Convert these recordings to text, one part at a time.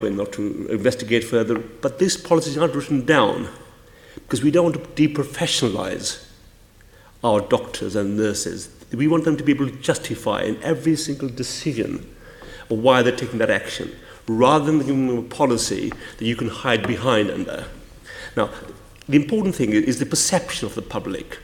not to investigate further, but this policy is not written down because we don't want to deprofessionalize our doctors and nurses. We want them to be able to justify in every single decision of why they're taking that action, rather than giving them a policy that you can hide behind under. Now, the important thing is the perception of the public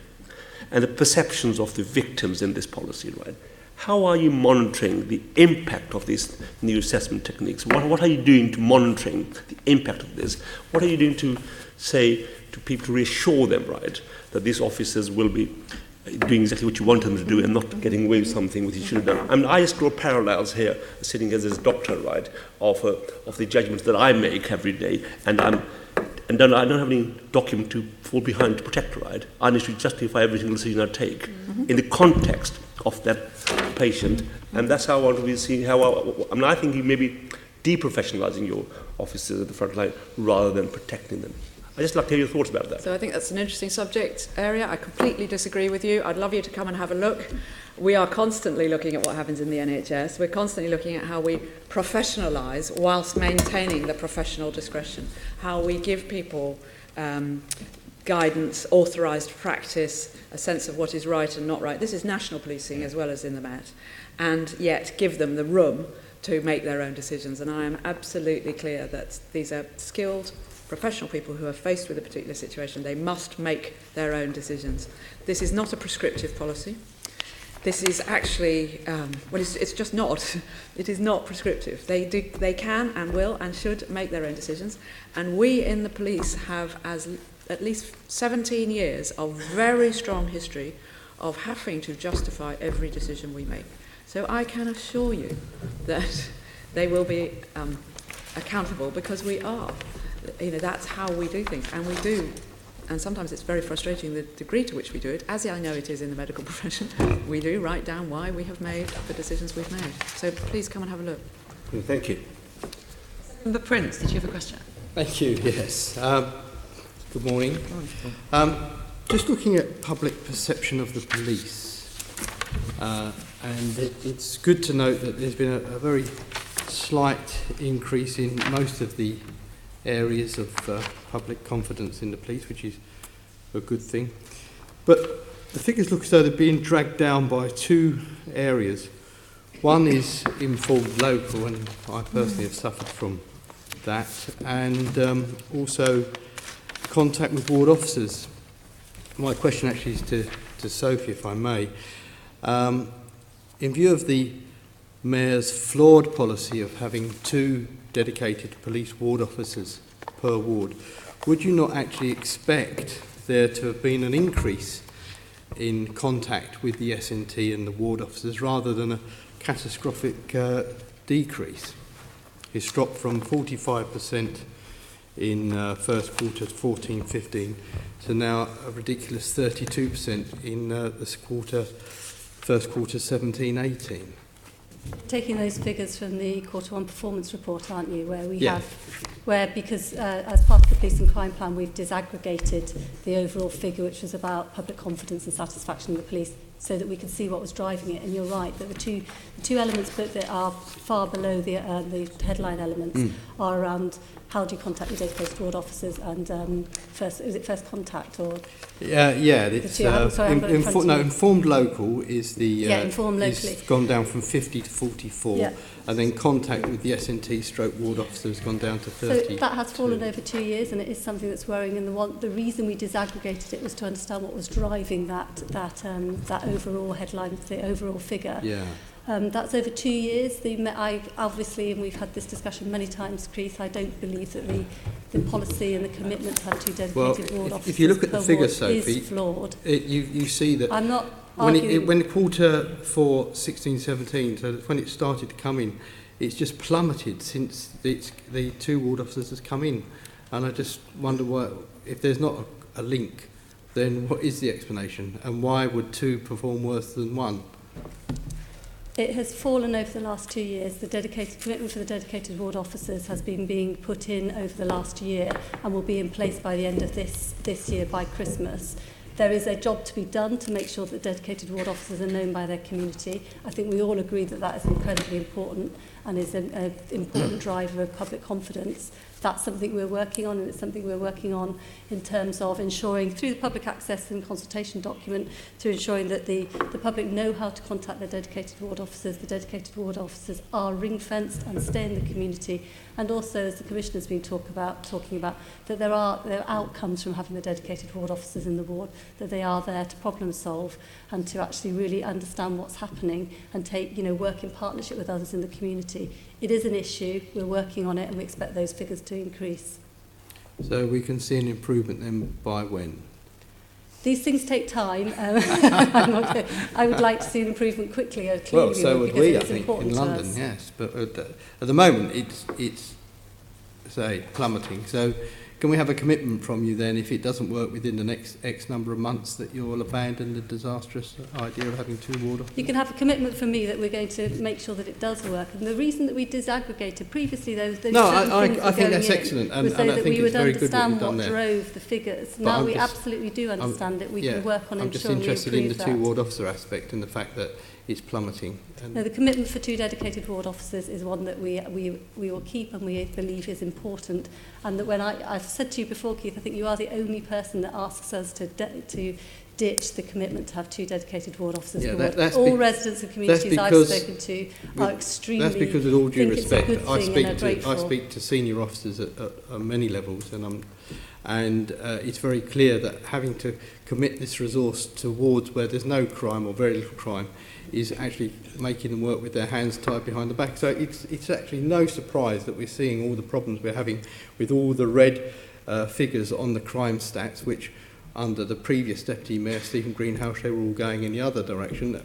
and the perceptions of the victims in this policy, right? How are you monitoring the impact of these new assessment techniques? What are you doing to monitoring the impact of this? What are you doing to say to people to reassure them, right, that these officers will be doing exactly what you want them to do and not getting away with something which you should have done? I mean, I just draw parallels here, sitting as this doctor, right, of the judgments that I make every day, and I don't have any document to fall behind to protect, right? I need to justify every single decision I take in the context of that patient, and that's how I want to be seeing I think you may be deprofessionalizing your officers at the front line rather than protecting them. I'd just like to hear your thoughts about that. So I think that's an interesting subject area. I completely disagree with you. I'd love you to come and have a look. We are constantly looking at what happens in the NHS. We're constantly looking at how we professionalise whilst maintaining the professional discretion, how we give people guidance, authorised practice, a sense of what is right and not right. This is national policing as well as in the Met, and yet give them the room to make their own decisions. And I am absolutely clear that these are skilled, professional people who are faced with a particular situation. They must make their own decisions. This is not a prescriptive policy. This is actually, it's just not. It is not prescriptive. They can and will and should make their own decisions. And we in the police have at least 17 years of very strong history of having to justify every decision we make. So I can assure you that they will be accountable, because we are. That's how we do things, and we do. And sometimes it's very frustrating the degree to which we do it, as I know it is in the medical profession. We do write down why we have made the decisions we've made. So please come and have a look. Thank you. Member Prince, did you have a question? Thank you, yes. Good morning. Just looking at public perception of the police, and it's good to note that there's been a very slight increase in most of the areas of public confidence in the police, which is a good thing. But the figures look as though they're being dragged down by two areas. One is informed local, and I personally have suffered from that, and also contact with ward officers. My question actually is to Sophie, if I may. In view of the Mayor's flawed policy of having 2 dedicated police ward officers per ward, would you not actually expect there to have been an increase in contact with the S&T and the ward officers rather than a catastrophic decrease? It's dropped from 45% in first quarter 14-15 to now a ridiculous 32% in first quarter 17-18. Taking those figures from the quarter 1 performance report, aren't you, where we Yeah. because as part of the police and crime plan, we've disaggregated the overall figure, which was about public confidence and satisfaction in the police, so that we could see what was driving it. And you're right that the two elements that are far below the headline elements are around how do you contact your dedicated ward officers and first contact or it's informed local is the informed locally. Is gone down from 50 to 44, and then contact with the S&T stroke ward officer has gone down to 30. So that has fallen over 2 years, and it is something that's worrying. And the reason we disaggregated it was to understand what was driving that overall headline, the overall figure. Yeah. That's over 2 years. I obviously, and we've had this discussion many times, Chris, I don't believe that the policy and the commitment to have 2 dedicated ward officers if you look at the figures, Sophie, is flawed. You see that I'm not arguing. when quarter 4, 16-17, so when it started to come in, it's just plummeted since the 2 ward officers has come in. And I just wonder why, if there's not a link, then what is the explanation? And why would 2 perform worse than 1? It has fallen over the last 2 years. The commitment for the dedicated ward officers has been being put in over the last year and will be in place by the end of this year, by Christmas. There is a job to be done to make sure that dedicated ward officers are known by their community. I think we all agree that that is incredibly important. and is an important driver of public confidence. That's something we're working on, and it's something we're working on in terms of ensuring, through the public access and consultation document, through ensuring that the public know how to contact their dedicated ward officers. The dedicated ward officers are ring-fenced and stay in the community. And also, as the Commissioner's been talking about, that there are outcomes from having the dedicated ward officers in the ward, that they are there to problem solve and to actually really understand what's happening and work in partnership with others in the community. It is an issue, we're working on it, and we expect those figures to increase. So we can see an improvement then by when? These things take time. I would like to see an improvement quickly. Clearly, Well, so would we, I think, in to London, us. yes. But at the moment, it's say, plummeting. So can we have a commitment from you then, if it doesn't work within the next X number of months, that you'll abandon the disastrous idea of having 2 ward officers? You can have a commitment from me that we're going to make sure that it does work. And the reason that we disaggregated previously, those No, I think that's excellent, and was so I that think we it's would very good what understand you've done what there. drove the figures. But Now I'm we just- absolutely do understand it. We Yeah, can work on I'm just ensuring we interested in the improve 2 that. ward officer aspect and the fact that it's plummeting. And No, the commitment for 2 dedicated ward officers is one that we will keep and we believe is important. And that when I've said to you before, Keith, I think you are the only person that asks us to ditch the commitment to have 2 dedicated ward officers. Yeah, in the ward. that's all be- residents and communities I've because spoken to are extremely. that's because, with all due think it's a respect, good thing and are I grateful. speak to senior officers at many levels, and it's very clear that having to commit this resource to wards where there's no crime or very little crime is actually making them work with their hands tied behind the back. So it's actually no surprise that we're seeing all the problems we're having with all the red figures on the crime stats, which under the previous Deputy Mayor, Stephen Greenhouse, they were all going in the other direction,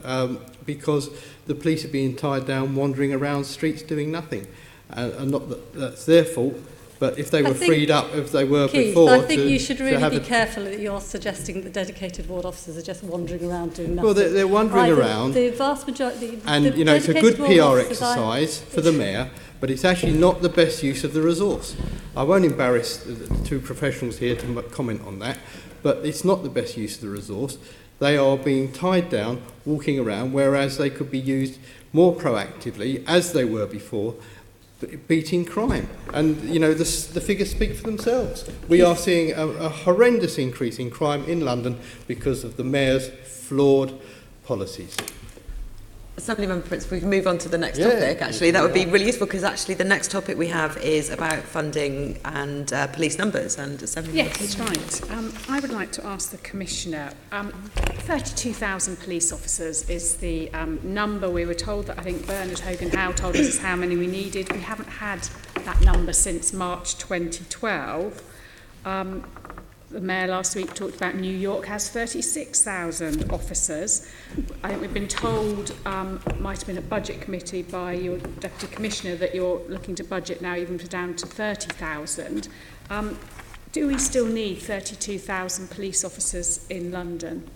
because the police are being tied down, wandering around streets doing nothing. And not that that's their fault, but if they were freed up, as they were Keith, before... I think you should really be careful that you're suggesting that dedicated ward officers are just wandering around doing nothing. Well, they're wandering around, The vast majority... and it's a good PR exercise for the Mayor, but it's actually not the best use of the resource. I won't embarrass the 2 professionals here to comment on that, but it's not the best use of the resource. They are being tied down, walking around, whereas they could be used more proactively, as they were before, beating crime. And, the figures speak for themselves. We are seeing a horrendous increase in crime in London because of the Mayor's flawed policies. Assemblymember Prince, if we can move on to the next topic, actually, that would be really useful, because actually the next topic we have is about funding and police numbers and Assemblymember. Yes, right. I would like to ask the Commissioner, 32,000 police officers is the number we were told, that I think Bernard Hogan-Howe told us is how many we needed. We haven't had that number since March 2012. The Mayor last week talked about New York has 36,000 officers. I think we've been told, might have been a budget committee by your Deputy Commissioner, that you're looking to budget now even down to 30,000. Do we still need 32,000 police officers in London?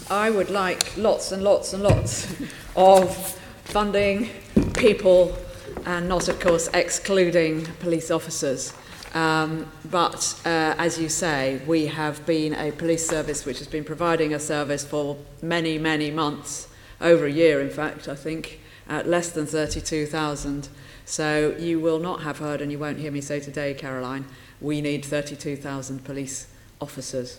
I would like lots and lots and lots of funding, people, and not, of course, excluding police officers. But as you say, we have been a police service which has been providing a service for many, many months, over a year in fact, I think, at less than 32,000. So you will not have heard, and you won't hear me say today, Caroline, we need 32,000 police officers.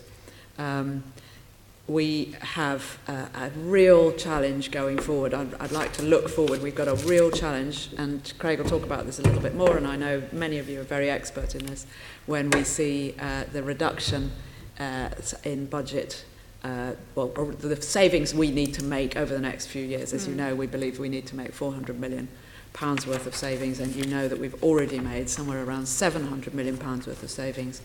We have a real challenge going forward. I'd like to look forward. We've got a real challenge, and Craig will talk about this a little bit more, and I know many of you are very expert in this, when we see the reduction in budget, or the savings we need to make over the next few years. As you know, we believe we need to make £400 million worth of savings, and you know that we've already made somewhere around £700 million worth of savings.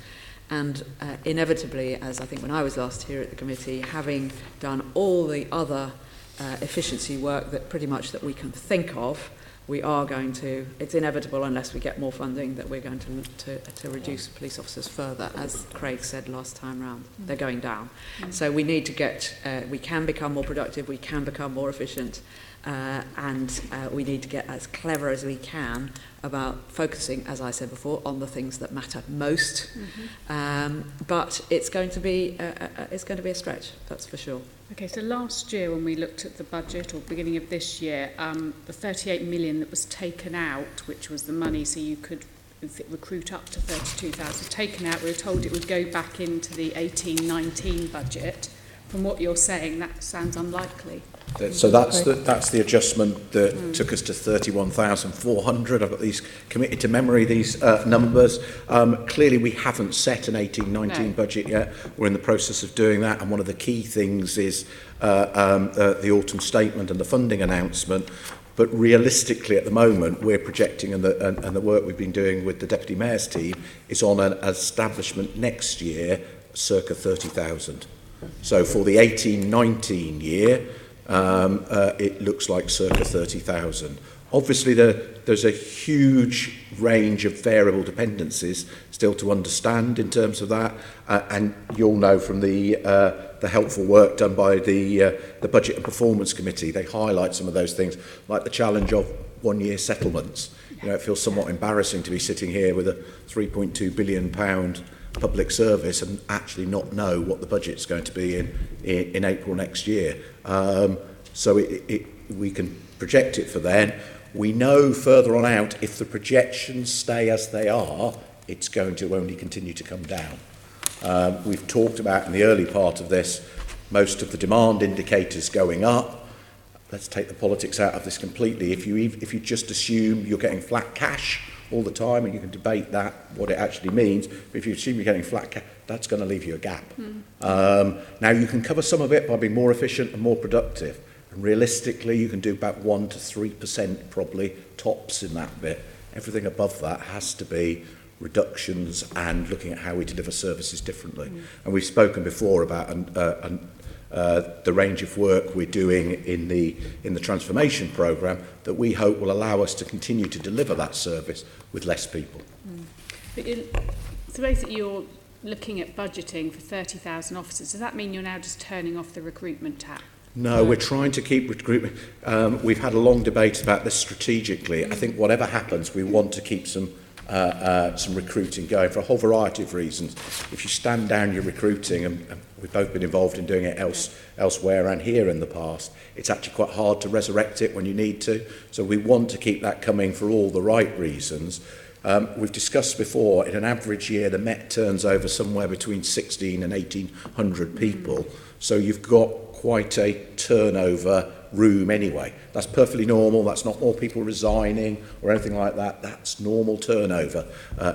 And inevitably, as I think when I was last here at the committee, having done all the other efficiency work that pretty much that we can think of, we are going to, it's inevitable unless we get more funding, that we're going to reduce police officers further, as Craig said last time round. They're going down. So we need to get, we can become more productive, we can become more efficient, and we need to get as clever as we can about focusing, as I said before, on the things that matter most. But it's going to be a stretch, that's for sure. Okay, so last year when we looked at the budget, or beginning of this year, the 38 million that was taken out, which was the money so you could recruit up to 32,000, taken out, we were told it would go back into the 18-19 budget. From what you're saying, that sounds unlikely. So that's the adjustment that took us to 31,400. I've got these committed to memory, these numbers. Clearly we haven't set an 18-19 budget yet. We're in the process of doing that, and one of the key things is the autumn statement and the funding announcement. But realistically at the moment we're projecting, and the work we've been doing with the Deputy Mayor's team is on an establishment next year circa 30,000. So for the 18-19 year, it looks like circa 30,000. Obviously, there's a huge range of variable dependencies still to understand in terms of that, and you'll know from the helpful work done by the Budget and Performance Committee. They highlight some of those things, like the challenge of one-year settlements. You know, it feels somewhat embarrassing to be sitting here with a £3.2 billion public service and actually not know what the budget's going to be in April next year. So we can project it for then. We know further on out, if the projections stay as they are, it's going to only continue to come down. We've talked about in the early part of this, most of the demand indicators going up. Let's take the politics out of this completely. If you just assume you're getting flat cash all the time, and you can debate that, what it actually means, but if you assume you're getting flat cash, that's going to leave you a gap. Now you can cover some of it by being more efficient and more productive. And realistically, you can do about 1 to 3% probably tops in that bit. Everything above that has to be reductions and looking at how we deliver services differently. And we've spoken before about the range of work we're doing in the transformation programme that we hope will allow us to continue to deliver that service with less people. But suppose that you're looking at budgeting for 30,000 officers. Does that mean you're now just turning off the recruitment tap? No, we're trying to keep recruitment. We've had a long debate about this strategically. I think whatever happens, we want to keep some recruiting going for a whole variety of reasons. If you stand down your recruiting, and we've both been involved in doing it elsewhere and here in the past, it's actually quite hard to resurrect it when you need to. So we want to keep that coming for all the right reasons. We've discussed before, in an average year, the Met turns over somewhere between 16 and 1,800 people. So you've got quite a turnover room anyway. That's perfectly normal. That's not more people resigning or anything like that. That's normal turnover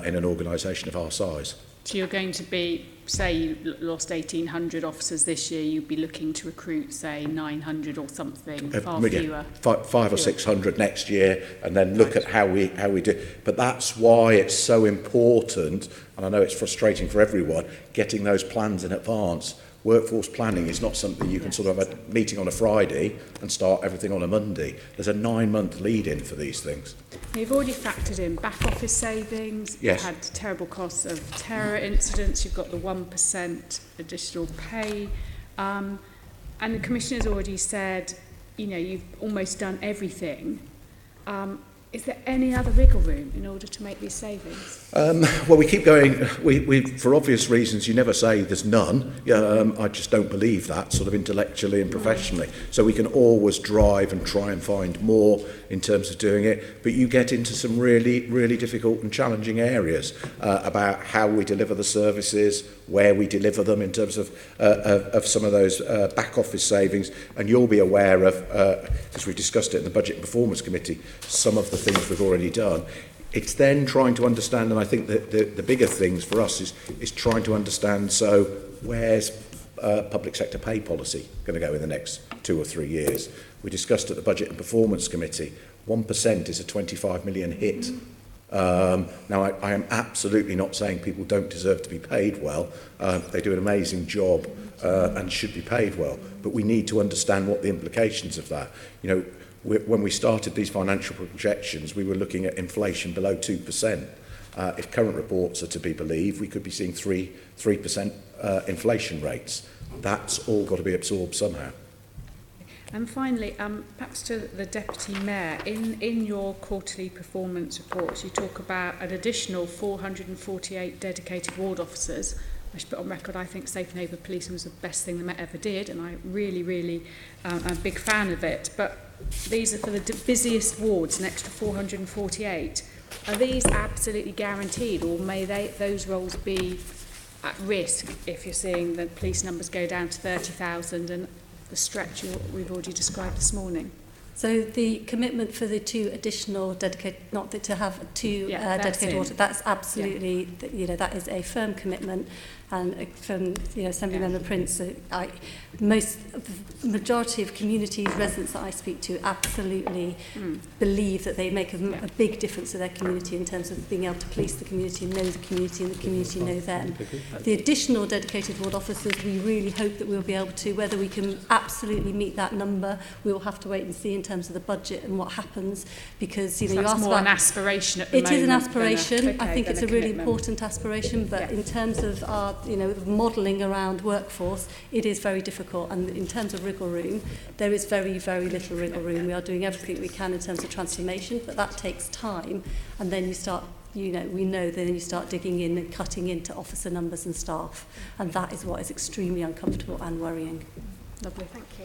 in an organisation of our size. So you're going to be, say you lost 1,800 officers this year, you'd be looking to recruit, say, 900 or something, far fewer. 500 or 600 next year, and then look at how we do. But that's why it's so important, and I know it's frustrating for everyone, getting those plans in advance. Workforce planning is not something you can sort of have a meeting on a Friday and start everything on a Monday. There's a 9-month lead-in for these things. You've already factored in back office savings. Yes. You've had terrible costs of terror incidents. You've got the 1% additional pay. And the Commissioner's already said, you know, you've almost done everything. Is there any other wiggle room in order to make these savings? Well, we keep going. We, for obvious reasons, you never say there's none. I just don't believe that, sort of intellectually and professionally. So we can always drive and try and find more in terms of doing it. But you get into some really, really difficult and challenging areas about how we deliver the services, where we deliver them in terms of some of those back office savings. And you'll be aware of, as we discussed it in the Budget and Performance Committee, some of the things we've already done. It's then trying to understand, and I think that the bigger things for us is trying to understand, so where's public sector pay policy going to go in the next 2 or 3 years? We discussed at the Budget and Performance Committee, 1% is a 25 million hit. Now, I am absolutely not saying people don't deserve to be paid well. They do an amazing job and should be paid well. But we need to understand what the implications of that. You know, when we started these financial projections, we were looking at inflation below 2%. If current reports are to be believed, we could be seeing 3% inflation rates. That's all got to be absorbed somehow. And finally, perhaps to the Deputy Mayor, in your quarterly performance reports, you talk about an additional 448 dedicated ward officers. I should put on record, I think Safe Neighbour Policing was the best thing the Met ever did, and I really am a big fan of it. But these are for the busiest wards, an extra 448. Are these absolutely guaranteed, or may those roles be at risk if you're seeing the police numbers go down to 30,000 and the stretch we've already described this morning? So the commitment for the 2 additional dedicated, not that to have 2 dedicated water, that's absolutely, that is a firm commitment. And from Assembly Member Prince, the majority of communities, residents that I speak to, absolutely believe that they make a big difference to their community in terms of being able to police the community, know the community, and the community know them. The additional dedicated ward officers, we really hope that we'll be able to, whether we can absolutely meet that number, we will have to wait and see in terms of the budget and what happens, because so you asked more about an aspiration at the moment. It is an aspiration. I think it's a really important aspiration, but in terms of our modelling around workforce, it is very difficult. And in terms of wriggle room, there is very, very little wriggle room. We are doing everything we can in terms of transformation, but that takes time. And then you start, then you start digging in and cutting into officer numbers and staff. And that is what is extremely uncomfortable and worrying. Lovely, thank you.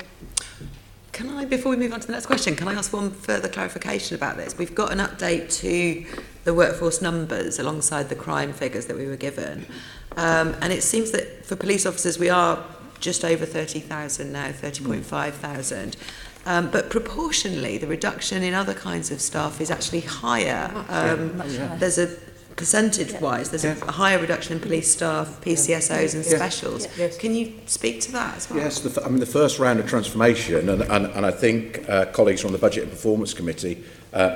Can I, before we move on to the next question, can I ask one further clarification about this? We've got an update to the workforce numbers alongside the crime figures that we were given. And it seems that for police officers, we are just over 30,000 now, 30.5 thousand. But proportionally, the reduction in other kinds of staff is actually higher. There's a percentage-wise, there's a higher reduction in police staff, PCSOs and specials. Can you speak to that as well? Yes, the first round of transformation, and I think colleagues from the Budget and Performance Committee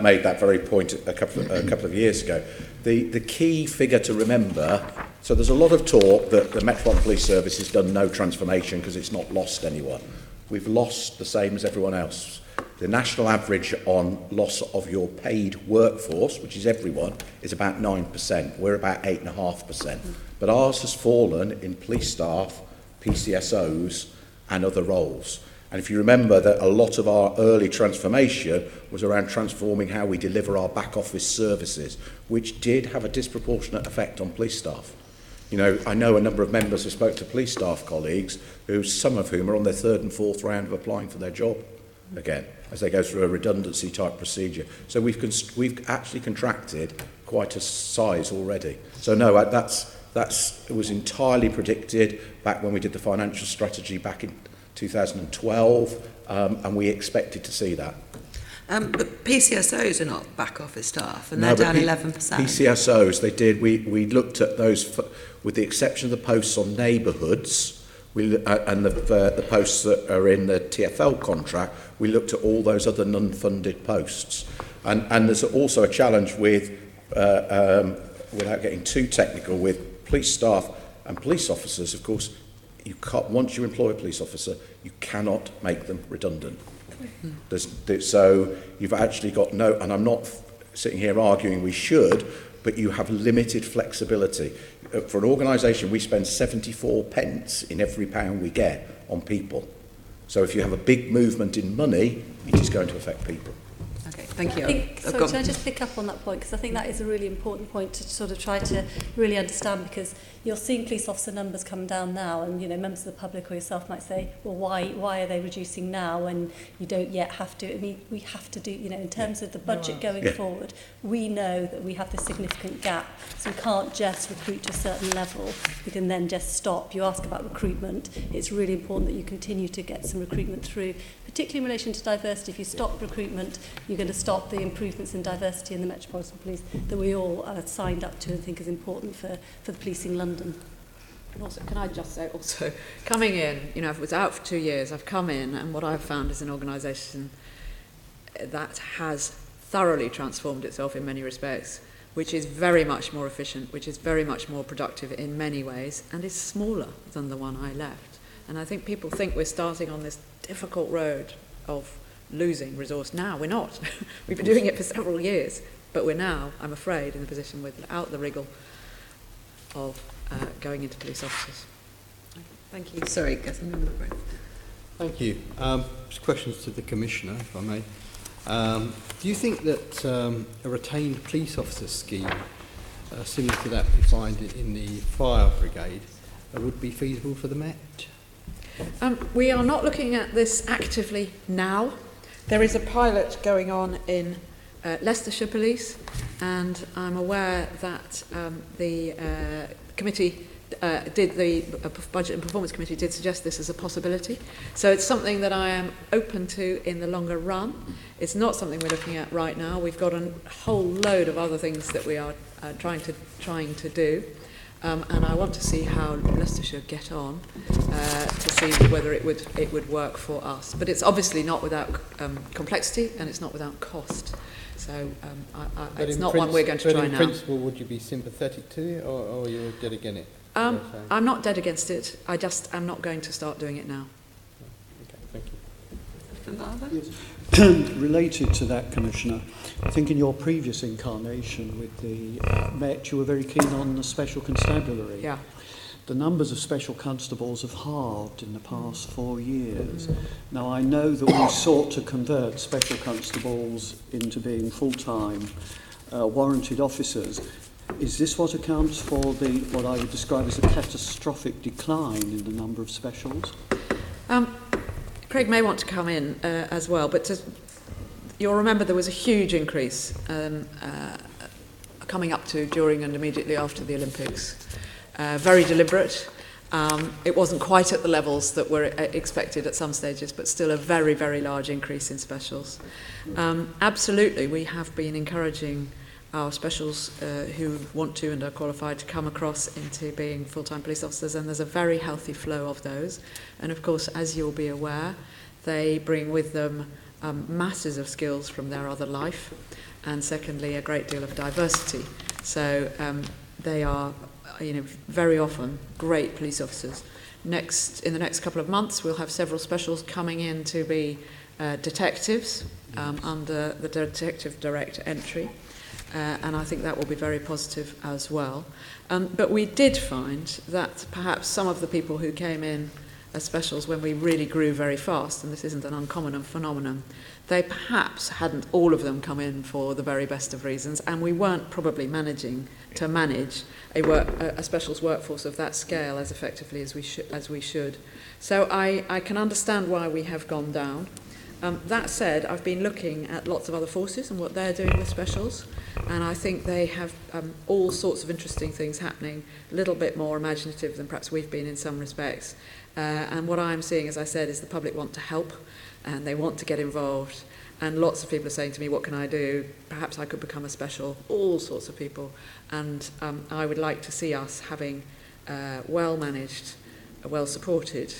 made that very point a couple of years ago. The key figure to remember, so there's a lot of talk that the Metropolitan Police Service has done no transformation because it's not lost anyone. We've lost the same as everyone else. The national average on loss of your paid workforce, which is everyone, is about 9%. We're about 8.5%. But ours has fallen in police staff, PCSOs and other roles. And if you remember that a lot of our early transformation was around transforming how we deliver our back office services, which did have a disproportionate effect on police staff. I know a number of members who spoke to police staff colleagues, some of whom are on their 3rd and 4th round of applying for their job again, as they go through a redundancy type procedure. So we've actually contracted quite a size already. So no, it was entirely predicted back when we did the financial strategy back in 2012, and we expected to see that. But PCSOs are not back office staff, and they're down 11%. PCSOs, they did. We looked at those, with the exception of the posts on neighbourhoods, and the posts that are in the TfL contract, we looked at all those other non-funded posts. And there's also a challenge with, without getting too technical, with police staff and police officers. Of course, you can't, once you employ a police officer, you cannot make them redundant. So you've actually got no, and I'm not sitting here arguing we should, but you have limited flexibility. For an organisation, we spend 74 pence in every pound we get on people. So if you have a big movement in money, it is going to affect people. Okay, thank you. Can I just pick up on that point? Because I think that is a really important point to sort of try to really understand, because you're seeing police officer numbers come down now, and members of the public or yourself might say, well, why are they reducing now when you don't yet have to? I mean, we have to do, in terms of the budget going forward, we know that we have this significant gap, so we can't just recruit to a certain level. We can then just stop. You ask about recruitment. It's really important that you continue to get some recruitment through, particularly in relation to diversity. If you stop recruitment, you're going to stop the improvements in diversity in the Metropolitan Police that we all signed up to and think is important for the policing London. And also, can I just say, also, coming in, I was out for 2 years, I've come in, and what I've found is an organisation that has thoroughly transformed itself in many respects, which is very much more efficient, which is very much more productive in many ways, and is smaller than the one I left. And I think people think we're starting on this difficult road of losing resource. Now we're not. We've been doing it for several years, but we're now, I'm afraid, in a position without the wriggle of going into police officers. Thank you. Sorry, guess I'm in the breath. Thank you. Just questions to the Commissioner, if I may. Do you think that a retained police officer scheme, similar to that we find in the fire brigade, would be feasible for the Met? We are not looking at this actively now. There is a pilot going on in Leicestershire Police, and I'm aware that the committee the Budget and Performance Committee did suggest this as a possibility. So it's something that I am open to in the longer run. It's not something we're looking at right now. We've got a whole load of other things that we are trying to do. And I want to see how Leicestershire get on to see whether it would work for us. But it's obviously not without complexity, and it's not without cost. So it's not one we're going to try now. But in principle, would you be sympathetic to it, or you're dead against it? I'm not dead against it. I just am not going to start doing it now. Okay, thank you. Yes. Related to that, Commissioner, I think in your previous incarnation with the Met, you were very keen on the special constabulary. Yeah. The numbers of special constables have halved in the past 4 years. Now, I know that we sought to convert special constables into being full-time warranted officers. Is this what accounts for what I would describe as a catastrophic decline in the number of specials? Craig may want to come in as well, but you'll remember there was a huge increase coming up to, during and immediately after the Olympics. Very deliberate. It wasn't quite at the levels that were expected at some stages, but still a very, very large increase in specials. Absolutely, we have been encouraging our specials who want to and are qualified to come across into being full-time police officers, and there's a very healthy flow of those. And of course, as you'll be aware, they bring with them masses of skills from their other life, and secondly, a great deal of diversity. So they are, very often great police officers. In the next couple of months, we'll have several specials coming in to be detectives under the Detective Direct Entry. And I think that will be very positive as well. But we did find that perhaps some of the people who came in as specials when we really grew very fast, and this isn't an uncommon phenomenon, they perhaps hadn't all of them come in for the very best of reasons, and we weren't probably managing to manage a specials workforce of that scale as effectively as we should. So I can understand why we have gone down. That said, I've been looking at lots of other forces and what they're doing with specials, and I think they have all sorts of interesting things happening, a little bit more imaginative than perhaps we've been in some respects. And what I'm seeing, as I said, is the public want to help, and they want to get involved, and lots of people are saying to me, what can I do? Perhaps I could become a special, all sorts of people. And I would like to see us having well-managed, well-supported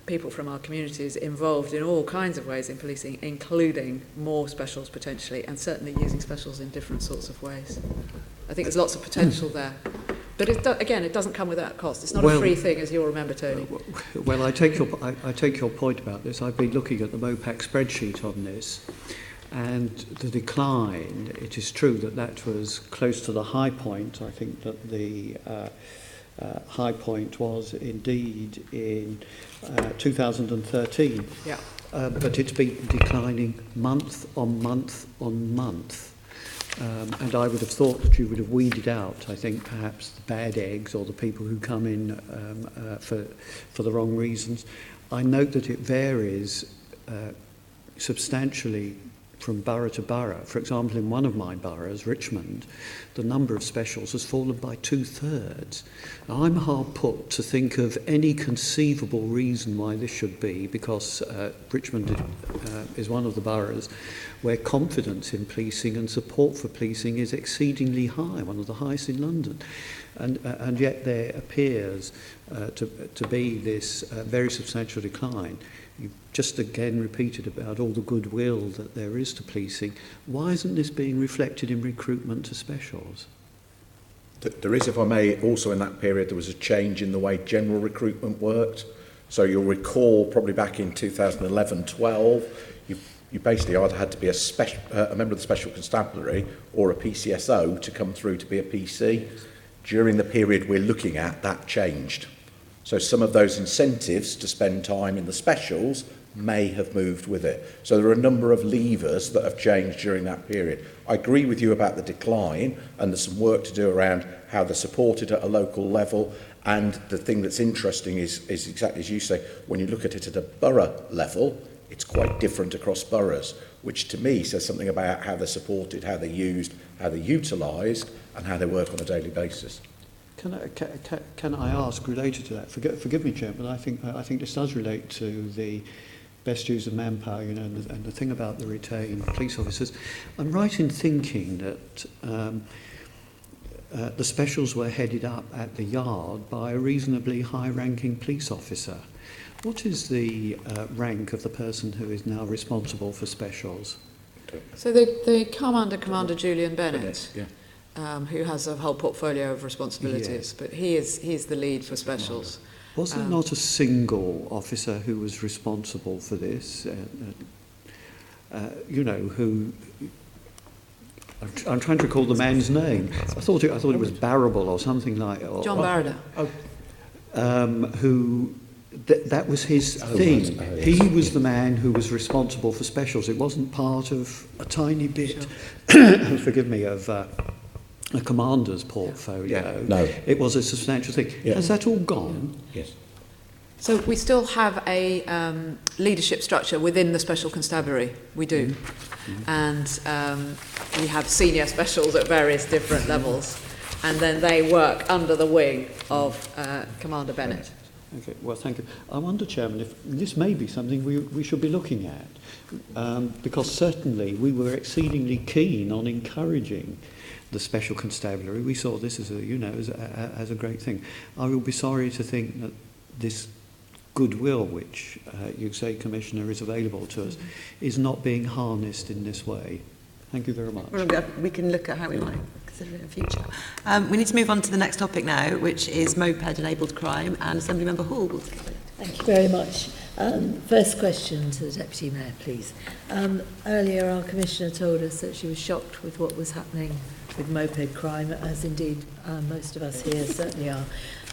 people from our communities involved in all kinds of ways in policing, including more specials potentially, and certainly using specials in different sorts of ways. I think there's lots of potential there. But it doesn't come without cost. It's not a free thing, as you'll remember, Tony. Well, I take your point about this. I've been looking at the MOPAC spreadsheet on this, and the decline, it is true that was close to the high point. I think that the high point was indeed in 2013. Yeah. But it's been declining month on month on month. And I would have thought that you would have weeded out, I think, perhaps the bad eggs or the people who come in for the wrong reasons. I note that it varies substantially from borough to borough. For example, in one of my boroughs, Richmond, the number of specials has fallen by 2/3. Now, I'm hard put to think of any conceivable reason why this should be, because Richmond is one of the boroughs where confidence in policing and support for policing is exceedingly high, one of the highest in London. And yet there appears to be this very substantial decline. You've just again repeated about all the goodwill that there is to policing. Why isn't this being reflected in recruitment to specials? There is, if I may, also in that period there was a change in the way general recruitment worked. So you'll recall probably back in 2011-12, you basically either had to be a member of the Special Constabulary or a PCSO to come through to be a PC. During the period we're looking at, that changed. So some of those incentives to spend time in the specials may have moved with it. So there are a number of levers that have changed during that period. I agree with you about the decline, and there's some work to do around how they're supported at a local level. And the thing that's interesting is exactly as you say, when you look at it at a borough level, it's quite different across boroughs, which to me says something about how they're supported, how they're used, how they're utilised, and how they work on a daily basis. Can I ask, related to that, forgive me, Chair, but I think this does relate to the best use of manpower, you know, and the thing about the retained police officers. I'm right in thinking that the specials were headed up at the yard by a reasonably high-ranking police officer. What is the rank of the person who is now responsible for specials? So they come under Commander Julian Bennett, Yeah. who has a whole portfolio of responsibilities, Yes. but he's the lead for specials. Was there not a single officer who was responsible for this? You know, who... I'm trying to recall the man's name. I thought it was Barrable or something like... John Barrader. Who... that was his thing. He was the man who was responsible for specials. It wasn't part of a tiny bit, forgive me, of a commander's portfolio. Yeah, no. It was a substantial thing. Yeah. Has that all gone? Yes. So we still have a leadership structure within the Special Constabulary. We do. And we have senior specials at various different levels. And then they work under the wing of Commander Bennett. Okay, well, thank you. I wonder, Chairman, if this may be something we should be looking at, because certainly we were exceedingly keen on encouraging the Special Constabulary. We saw this as as a great thing. I will be sorry to think that this goodwill, which you say, Commissioner, is available to us, is not being harnessed in this way. Thank you very much. Well, we can look at how we might consider it in future. We need to move on to the next topic now, which is moped-enabled crime, and Assemblymember Hall will take it. Thank you very much. First question to the Deputy Mayor, please. Earlier, our Commissioner told us that she was shocked with what was happening with moped crime, as indeed most of us here certainly are.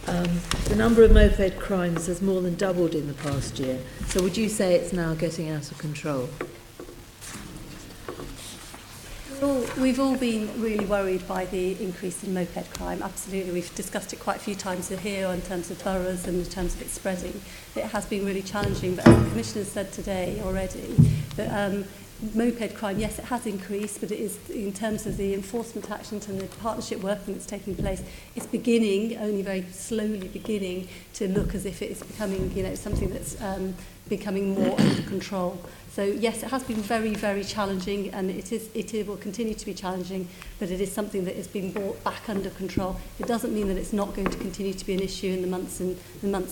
The number of moped crimes has more than doubled in the past year. So would you say it's now getting out of control? We've all been really worried by the increase in moped crime. Absolutely. We've discussed it quite a few times here in terms of boroughs and in terms of it spreading. It has been really challenging, but as the Commissioner said today already, that moped crime, yes, it has increased, but it is, in terms of the enforcement actions and the partnership working that's taking place, it's beginning, only very slowly beginning, to look as if it's becoming, something that's becoming more under control. So yes, it has been very, very challenging, and it will continue to be challenging, but it is something that is being brought back under control. It doesn't mean that it's not going to continue to be an issue in the months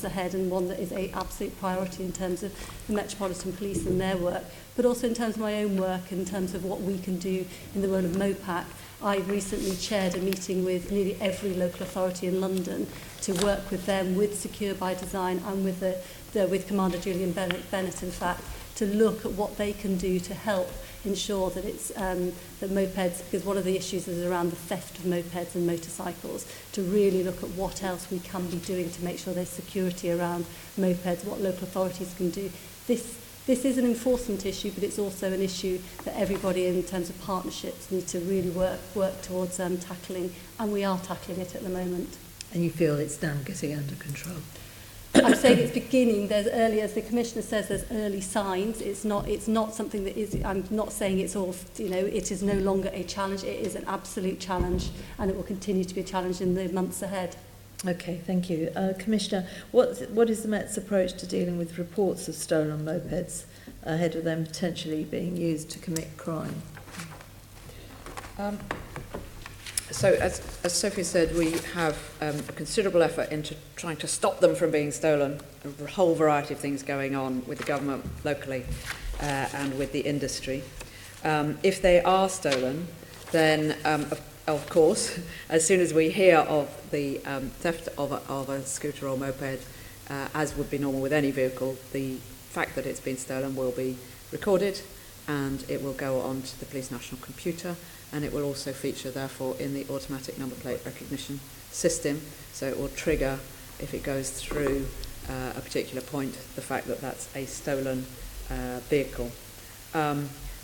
ahead, and one that is an absolute priority in terms of the Metropolitan Police and their work, but also in terms of my own work, in terms of what we can do in the role of MOPAC. I recently chaired a meeting with nearly every local authority in London to work with them, with Secure by Design, and with Commander Julian Bennett, in fact, to look at what they can do to help ensure that it's that mopeds, because one of the issues is around the theft of mopeds and motorcycles, to really look at what else we can be doing to make sure there's security around mopeds, what local authorities can do. This is an enforcement issue, but it's also an issue that everybody in terms of partnerships need to really work towards tackling, and we are tackling it at the moment. And you feel it's now getting under control? I'm saying it's beginning. There's early, as the Commissioner says, there's early signs. It's not something that is, I'm not saying it's all, it is no longer a challenge. It is an absolute challenge, and it will continue to be a challenge in the months ahead. Okay, thank you. Commissioner, what is the Met's approach to dealing with reports of stolen mopeds ahead of them potentially being used to commit crime? So, as Sophie said, we have a considerable effort into trying to stop them from being stolen. A whole variety of things going on with the government locally and with the industry. If they are stolen, then, of course, as soon as we hear of the theft of a scooter or moped, as would be normal with any vehicle, the fact that it's been stolen will be recorded, and it will go on to the Police National Computer, and it will also feature, therefore, in the automatic number plate recognition system, so it will trigger if it goes through a particular point, the fact that that's a stolen vehicle.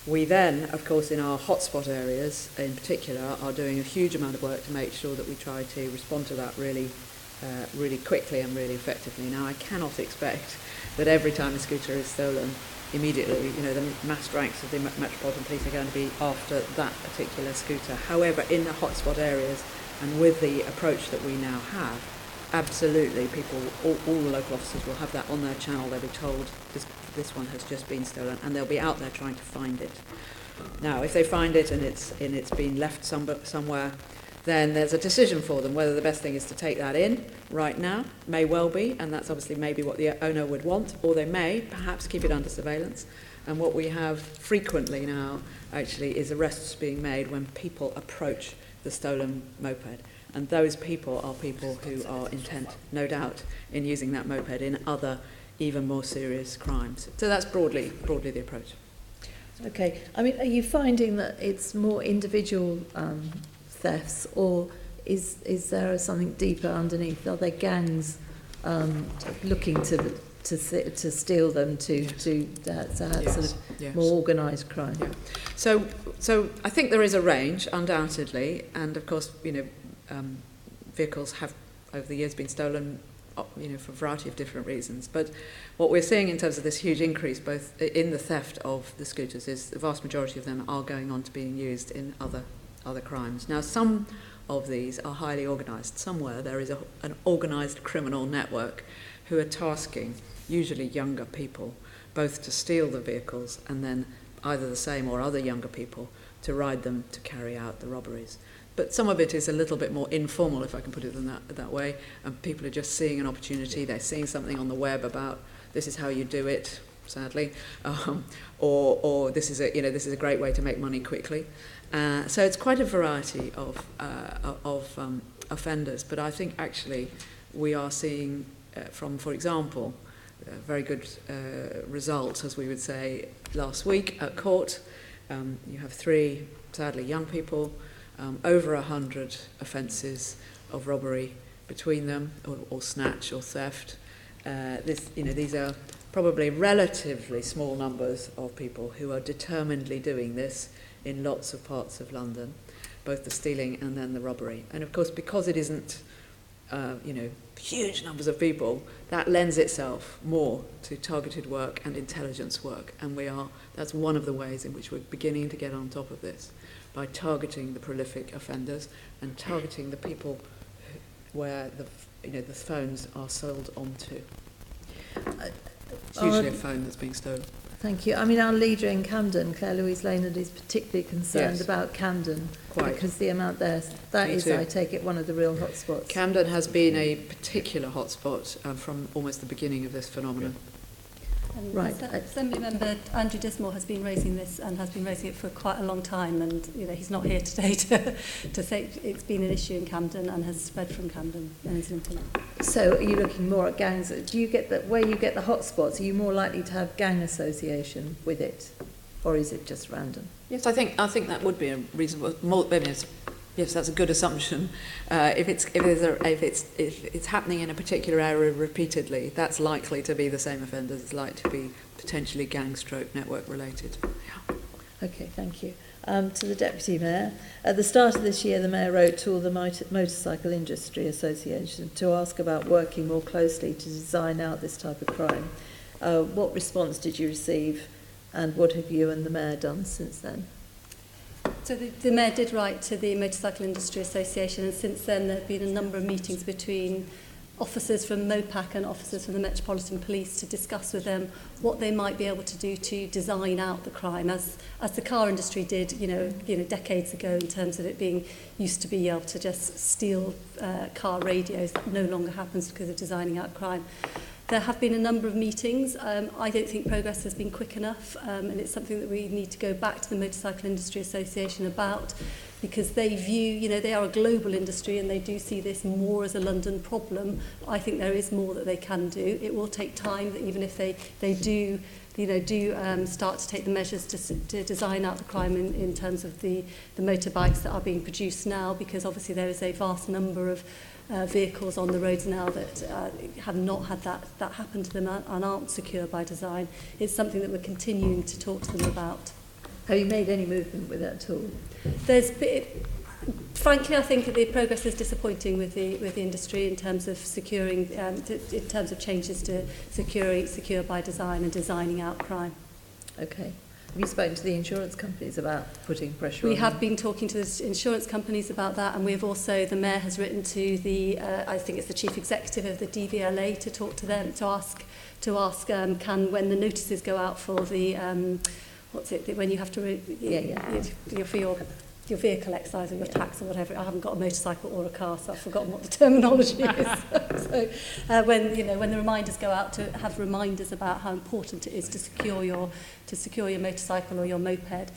We then, of course, in our hotspot areas in particular, are doing a huge amount of work to make sure that we try to respond to that really quickly and really effectively. Now, I cannot expect that every time a scooter is stolen, immediately, the massed ranks of the Metropolitan Police are going to be after that particular scooter. However, in the hotspot areas, and with the approach that we now have, absolutely, all the local officers will have that on their channel. They'll be told this one has just been stolen, and they'll be out there trying to find it. Now, if they find it and it's been left somewhere, then there's a decision for them whether the best thing is to take that in right now. May well be, and that's obviously maybe what the owner would want, or they may perhaps keep it under surveillance. And what we have frequently now actually is arrests being made when people approach the stolen moped. And those people are people who are intent, no doubt, in using that moped in other, even more serious crimes. So that's broadly the approach. Okay. I mean, are you finding that it's more individual thefts, or is there something deeper underneath? Are there gangs looking to steal them to have sort of more organised crime? Yeah. So I think there is a range, undoubtedly, and of course, vehicles have over the years been stolen, for a variety of different reasons. But what we're seeing in terms of this huge increase, both in the theft of the scooters, is the vast majority of them are going on to being used in other crimes. Now, some of these are highly organised. Somewhere there is an organised criminal network who are tasking usually younger people both to steal the vehicles and then either the same or other younger people to ride them to carry out the robberies. But some of it is a little bit more informal, if I can put it that way, and people are just seeing an opportunity. They're seeing something on the web about this is how you do it, sadly, or this is a great way to make money quickly. So it's quite a variety of offenders. But I think actually we are seeing from, for example, very good results, as we would say, last week at court. You have 3, sadly, young people. Over 100 offences of robbery between them, or snatch or theft. These are probably relatively small numbers of people who are determinedly doing this in lots of parts of London, both the stealing and then the robbery. And of course, because it isn't, huge numbers of people, that lends itself more to targeted work and intelligence work. And that's one of the ways in which we're beginning to get on top of this, by targeting the prolific offenders and targeting the people where the phones are sold onto. It's usually a phone that's being stolen. Thank you. I mean, our leader in Camden, Claire Louise Laynard, is particularly concerned about Camden. Quite. Because the amount there, that Me is, too. I take it, one of the real hotspots. Camden has been a particular hotspot from almost the beginning of this phenomenon. Right. Assembly Member Andrew Dismore has been raising this and has been raising it for quite a long time, and he's not here today to say it's been an issue in Camden and has spread from Camden and Islington. So are you looking more at gangs? Do you get that where you get the hotspots? Are you more likely to have gang association with it, or is it just random? Yes, I think that would be a reasonable. Yes, that's a good assumption. If it's happening in a particular area repeatedly, that's likely to be the same offenders. It's likely to be potentially gang stroke network related. Yeah. Okay, thank you. To the Deputy Mayor. At the start of this year, the Mayor wrote to all the Motorcycle Industry Association to ask about working more closely to design out this type of crime. What response did you receive, and what have you and the Mayor done since then? So the Mayor did write to the Motorcycle Industry Association, and since then there have been a number of meetings between officers from MOPAC and officers from the Metropolitan Police to discuss with them what they might be able to do to design out the crime, as the car industry did, decades ago, in terms of it being used to be able to just steal car radios. That no longer happens because of designing out crime. There have been a number of meetings. I don't think progress has been quick enough, and it's something that we need to go back to the Motorcycle Industry Association about. because they view, you know, they are a global industry and they do see this more as a London problem. I think there is more that they can do. It will take time, even if they do start to take the measures to design out the crime in terms of the motorbikes that are being produced now, because obviously there is a vast number of vehicles on the roads now that have not had that happen to them and aren't secure by design. It's something that we're continuing to talk to them about. Have you made any movement with that at all? Frankly, I think the progress is disappointing with the industry in terms of securing, in terms of changes to secure by design and designing out crime. Okay. Have you spoken to the insurance companies about putting pressure on We them? have been talking to the insurance companies about that, and we've also, the Mayor has written to the, I think it's the Chief Executive of the DVLA to talk to them, to ask, can, when the notices go out for the, when you have to, for your vehicle excise or your tax or whatever. I haven't got a motorcycle or a car, so I've forgotten what the terminology is. So when the reminders go out, to have reminders about how important it is to secure your motorcycle or your moped,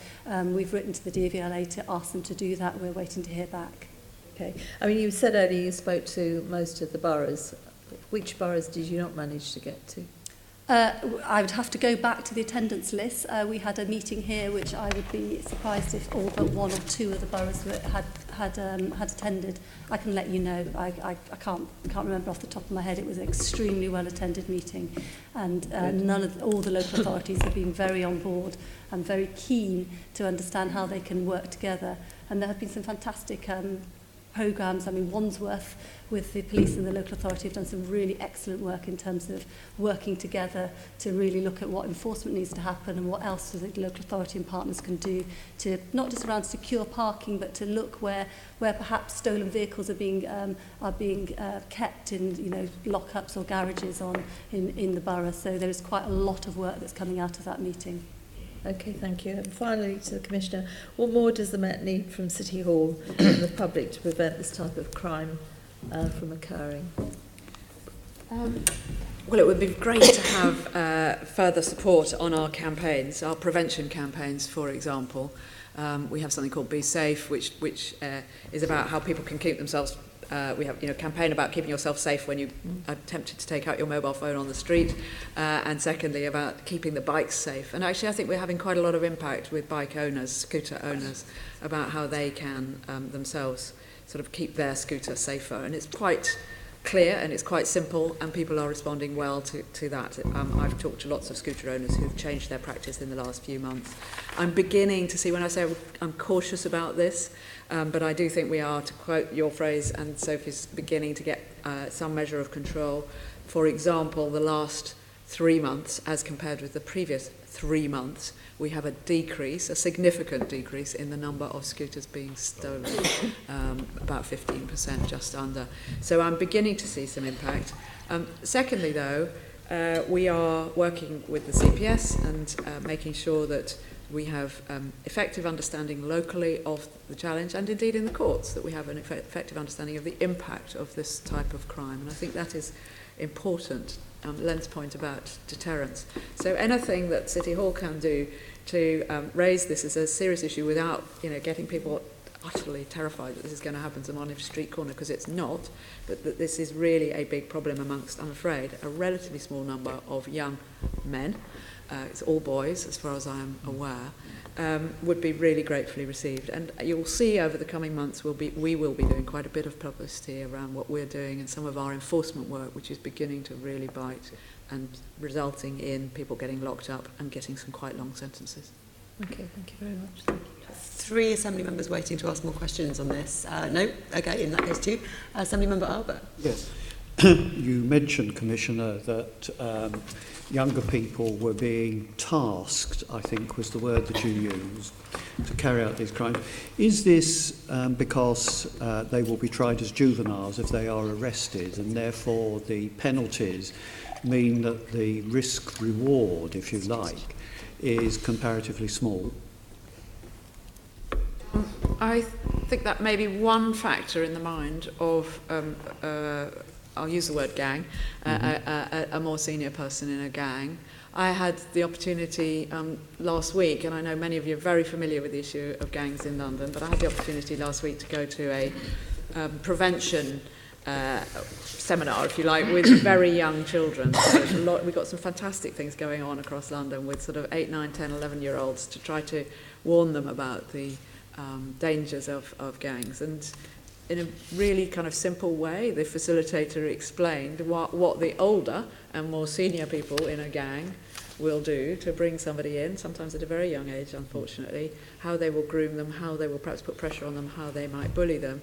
we've written to the DVLA to ask them to do that. We're waiting to hear back. Okay. I mean, you said earlier you spoke to most of the boroughs. Which boroughs did you not manage to get to? I would have to go back to the attendance list. We had a meeting here, which I would be surprised if all but one or two of the boroughs had attended. I can let you know. I can't remember off the top of my head. It was an extremely well attended meeting, and all the local authorities have been very on board and very keen to understand how they can work together. And there have been some fantastic programmes. I mean, Wandsworth with the police and the local authority have done some really excellent work in terms of working together to really look at what enforcement needs to happen and what else the local authority and partners can do to not just around secure parking, but to look where perhaps stolen vehicles are being kept in lockups or garages in the borough. So there is quite a lot of work that's coming out of that meeting. Okay, thank you. And finally, to the Commissioner, what more does the Met need from City Hall and the public to prevent this type of crime from occurring? Well, it would be great to have further support on our campaigns, our prevention campaigns, for example. We have something called Be Safe, which is about how people can keep themselves. We have a campaign about keeping yourself safe when you are tempted to take out your mobile phone on the street, and secondly about keeping the bikes safe. And actually I think we're having quite a lot of impact with bike owners, scooter owners, about how they can themselves sort of keep their scooter safer. And it's quite clear and it's quite simple, and people are responding well to that. I've talked to lots of scooter owners who've changed their practice in the last few months. I'm beginning to see, when I say I'm cautious about this, but I do think we are, to quote your phrase and Sophie's, beginning to get some measure of control. For example, the last 3 months, as compared with the previous 3 months, we have a significant decrease in the number of scooters being stolen, about 15%, just under. So I'm beginning to see some impact. Secondly, though, we are working with the CPS and making sure that we have effective understanding locally of the challenge, and indeed in the courts, that we have an effective understanding of the impact of this type of crime. And I think that is important. Len's point about deterrence. So anything that City Hall can do to raise this as a serious issue without getting people utterly terrified that this is going to happen to them on every street corner, because it's not, but that this is really a big problem amongst, I'm afraid, a relatively small number of young men. It's all boys, as far as I am aware, would be really gratefully received. And you'll see over the coming months we will be doing quite a bit of publicity around what we're doing and some of our enforcement work, which is beginning to really bite and resulting in people getting locked up and getting some quite long sentences. Okay, thank you very much. Thank you. 3 Assembly members waiting to ask more questions on this. No? Okay, in that case 2. Assembly Member Albert. Yes. You mentioned, Commissioner, that younger people were being tasked, I think was the word that you used, to carry out these crimes. Is this because they will be tried as juveniles if they are arrested, and therefore the penalties mean that the risk-reward, if you like, is comparatively small? I think that may be one factor in the mind of, I'll use the word gang, a more senior person in a gang. I had the opportunity last week, and I know many of you are very familiar with the issue of gangs in London, but I had the opportunity last week to go to a prevention seminar, if you like, with very young children. So we've got some fantastic things going on across London with sort of 8, 9, 10, 11-year-olds to try to warn them about the dangers of gangs. And in a really kind of simple way, the facilitator explained what the older and more senior people in a gang will do to bring somebody in, sometimes at a very young age, unfortunately, how they will groom them, how they will perhaps put pressure on them, how they might bully them,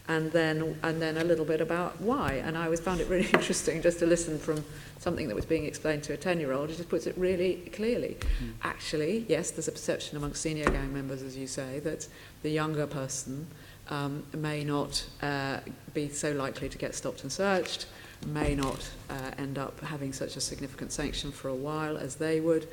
and then a little bit about why. And I always found it really interesting just to listen from something that was being explained to a 10-year-old. It just puts it really clearly. Actually, yes, there's a perception amongst senior gang members, as you say, that the younger person may not be so likely to get stopped and searched, may not end up having such a significant sanction for a while as they would.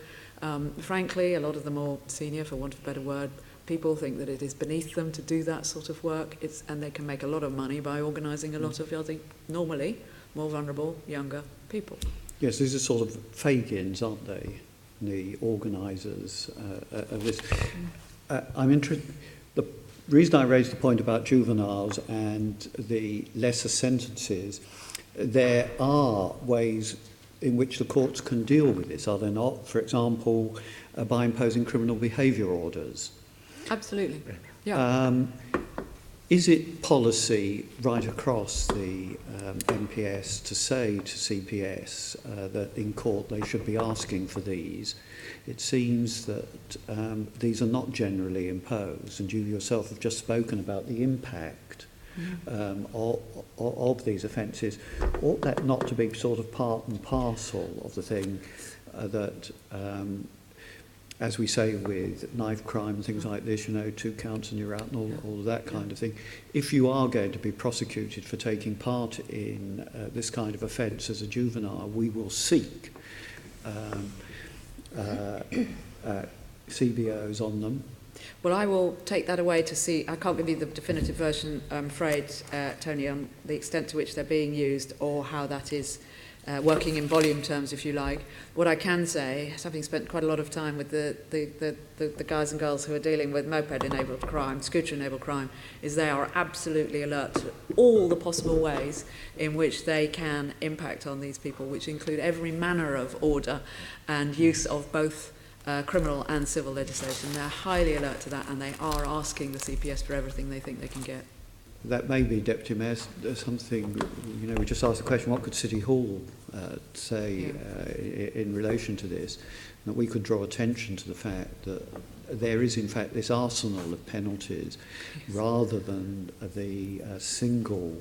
Frankly, a lot of the more senior, for want of a better word, people think that it is beneath them to do that sort of work, and they can make a lot of money by organising a lot of, I think, normally more vulnerable, younger people. Yes, these are sort of Fagins, aren't they? The organisers of this. I'm interested. The reason I raised the point about juveniles and the lesser sentences, there are ways in which the courts can deal with this, are there not? For example, by imposing criminal behaviour orders. Absolutely, yeah. Is it policy right across the MPS to say to CPS that in court they should be asking for these? It seems that these are not generally imposed, and you yourself have just spoken about the impact of these offences. Ought that not to be sort of part and parcel of the thing that, as we say with knife crime and things like this, 2 counts and you're out and all of that kind of thing. If you are going to be prosecuted for taking part in this kind of offence as a juvenile, we will seek CBOs on them. Well, I will take that away to see. I can't give you the definitive version, I'm afraid, Tony, on the extent to which they're being used or how that is working in volume terms, if you like. What I can say, having spent quite a lot of time with the guys and girls who are dealing with moped-enabled crime, scooter-enabled crime, is they are absolutely alert to all the possible ways in which they can impact on these people, which include every manner of order and use of both criminal and civil legislation. They're highly alert to that, and they are asking the CPS for everything they think they can get. That may be, Deputy Mayor, something, we just asked the question, what could City Hall say in relation to this? That we could draw attention to the fact that there is, in fact, this arsenal of penalties rather than the single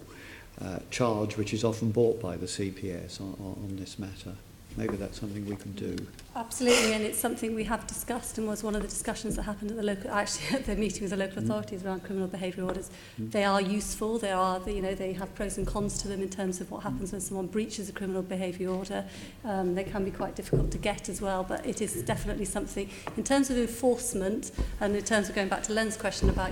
charge which is often bought by the CPS on this matter. Maybe that's something we can do. Absolutely, and it's something we have discussed and was one of the discussions that happened at the meeting with the local authorities around criminal behaviour orders. They are useful, they have pros and cons to them in terms of what happens when someone breaches a criminal behaviour order. They can be quite difficult to get as well, but it is definitely something. In terms of enforcement, and in terms of going back to Len's question about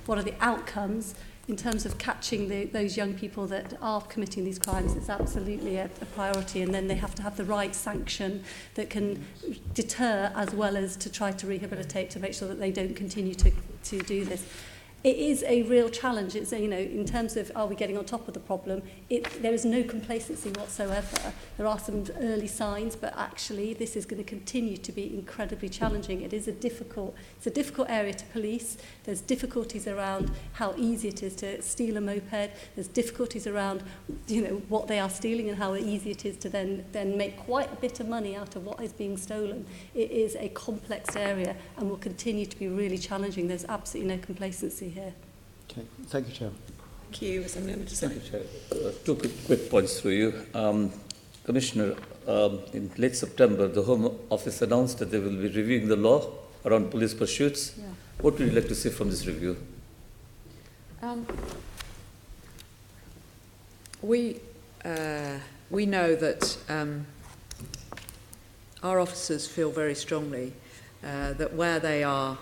what are the outcomes, in terms of catching those young people that are committing these crimes, it's absolutely a priority, and then they have to have the right sanction that can deter as well as to try to rehabilitate to make sure that they don't continue to do this. It is a real challenge. It's in terms of are we getting on top of the problem, there is no complacency whatsoever. There are some early signs, but actually this is going to continue to be incredibly challenging. It's a difficult area to police. There's difficulties around how easy it is to steal a moped. There's difficulties around what they are stealing and how easy it is to then make quite a bit of money out of what is being stolen. It is a complex area and will continue to be really challenging. There's absolutely no complacency here. Okay. Thank you, Chair. Thank you. Thank you, Chair. Two quick points through you. Commissioner, in late September, the Home Office announced that they will be reviewing the law around police pursuits. Yeah. What would you like to see from this review? We know that our officers feel very strongly that where they are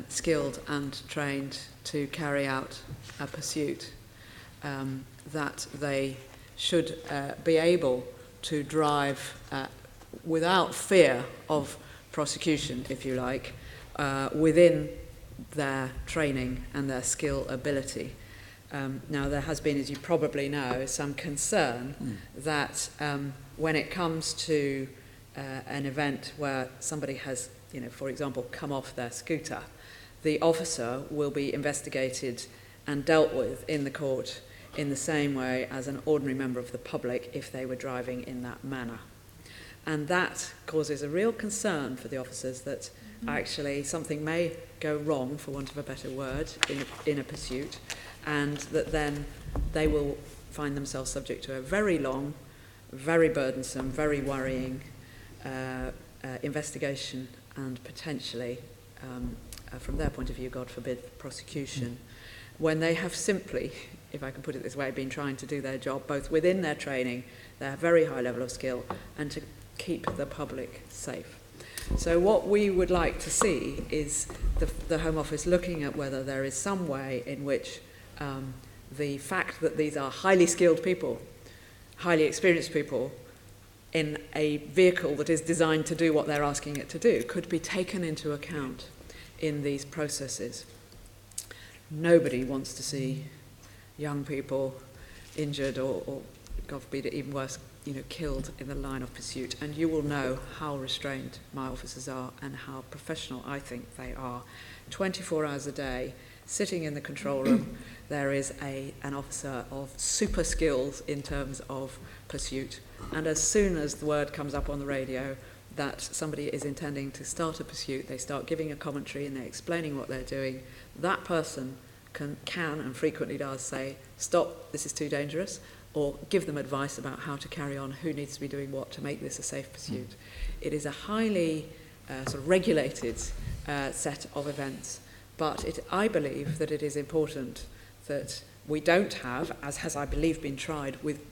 skilled and trained to carry out a pursuit, that they should be able to drive without fear of prosecution, if you like, within their training and their skill ability. Now, there has been, as you probably know, some concern that when it comes to an event where somebody has, for example, come off their scooter, the officer will be investigated and dealt with in the court in the same way as an ordinary member of the public if they were driving in that manner. And that causes a real concern for the officers that actually something may go wrong, for want of a better word, in a pursuit, and that then they will find themselves subject to a very long, very burdensome, very worrying investigation and potentially, from their point of view, God forbid, prosecution, when they have simply, if I can put it this way, been trying to do their job both within their training, their very high level of skill, and to keep the public safe. So what we would like to see is the Home Office looking at whether there is some way in which the fact that these are highly skilled people, highly experienced people, in a vehicle that is designed to do what they're asking it to do could be taken into account in these processes. Nobody wants to see young people injured or God forbid, even worse, killed in the line of pursuit. And you will know how restrained my officers are and how professional I think they are. 24 hours a day, sitting in the control room, there is an officer of super skills in terms of pursuit. And as soon as the word comes up on the radio that somebody is intending to start a pursuit, they start giving a commentary and they're explaining what they're doing, that person can and frequently does say, stop, this is too dangerous, or give them advice about how to carry on, who needs to be doing what to make this a safe pursuit. It is a highly sort of regulated set of events, but I believe that it is important that we don't have, as has I believe been tried with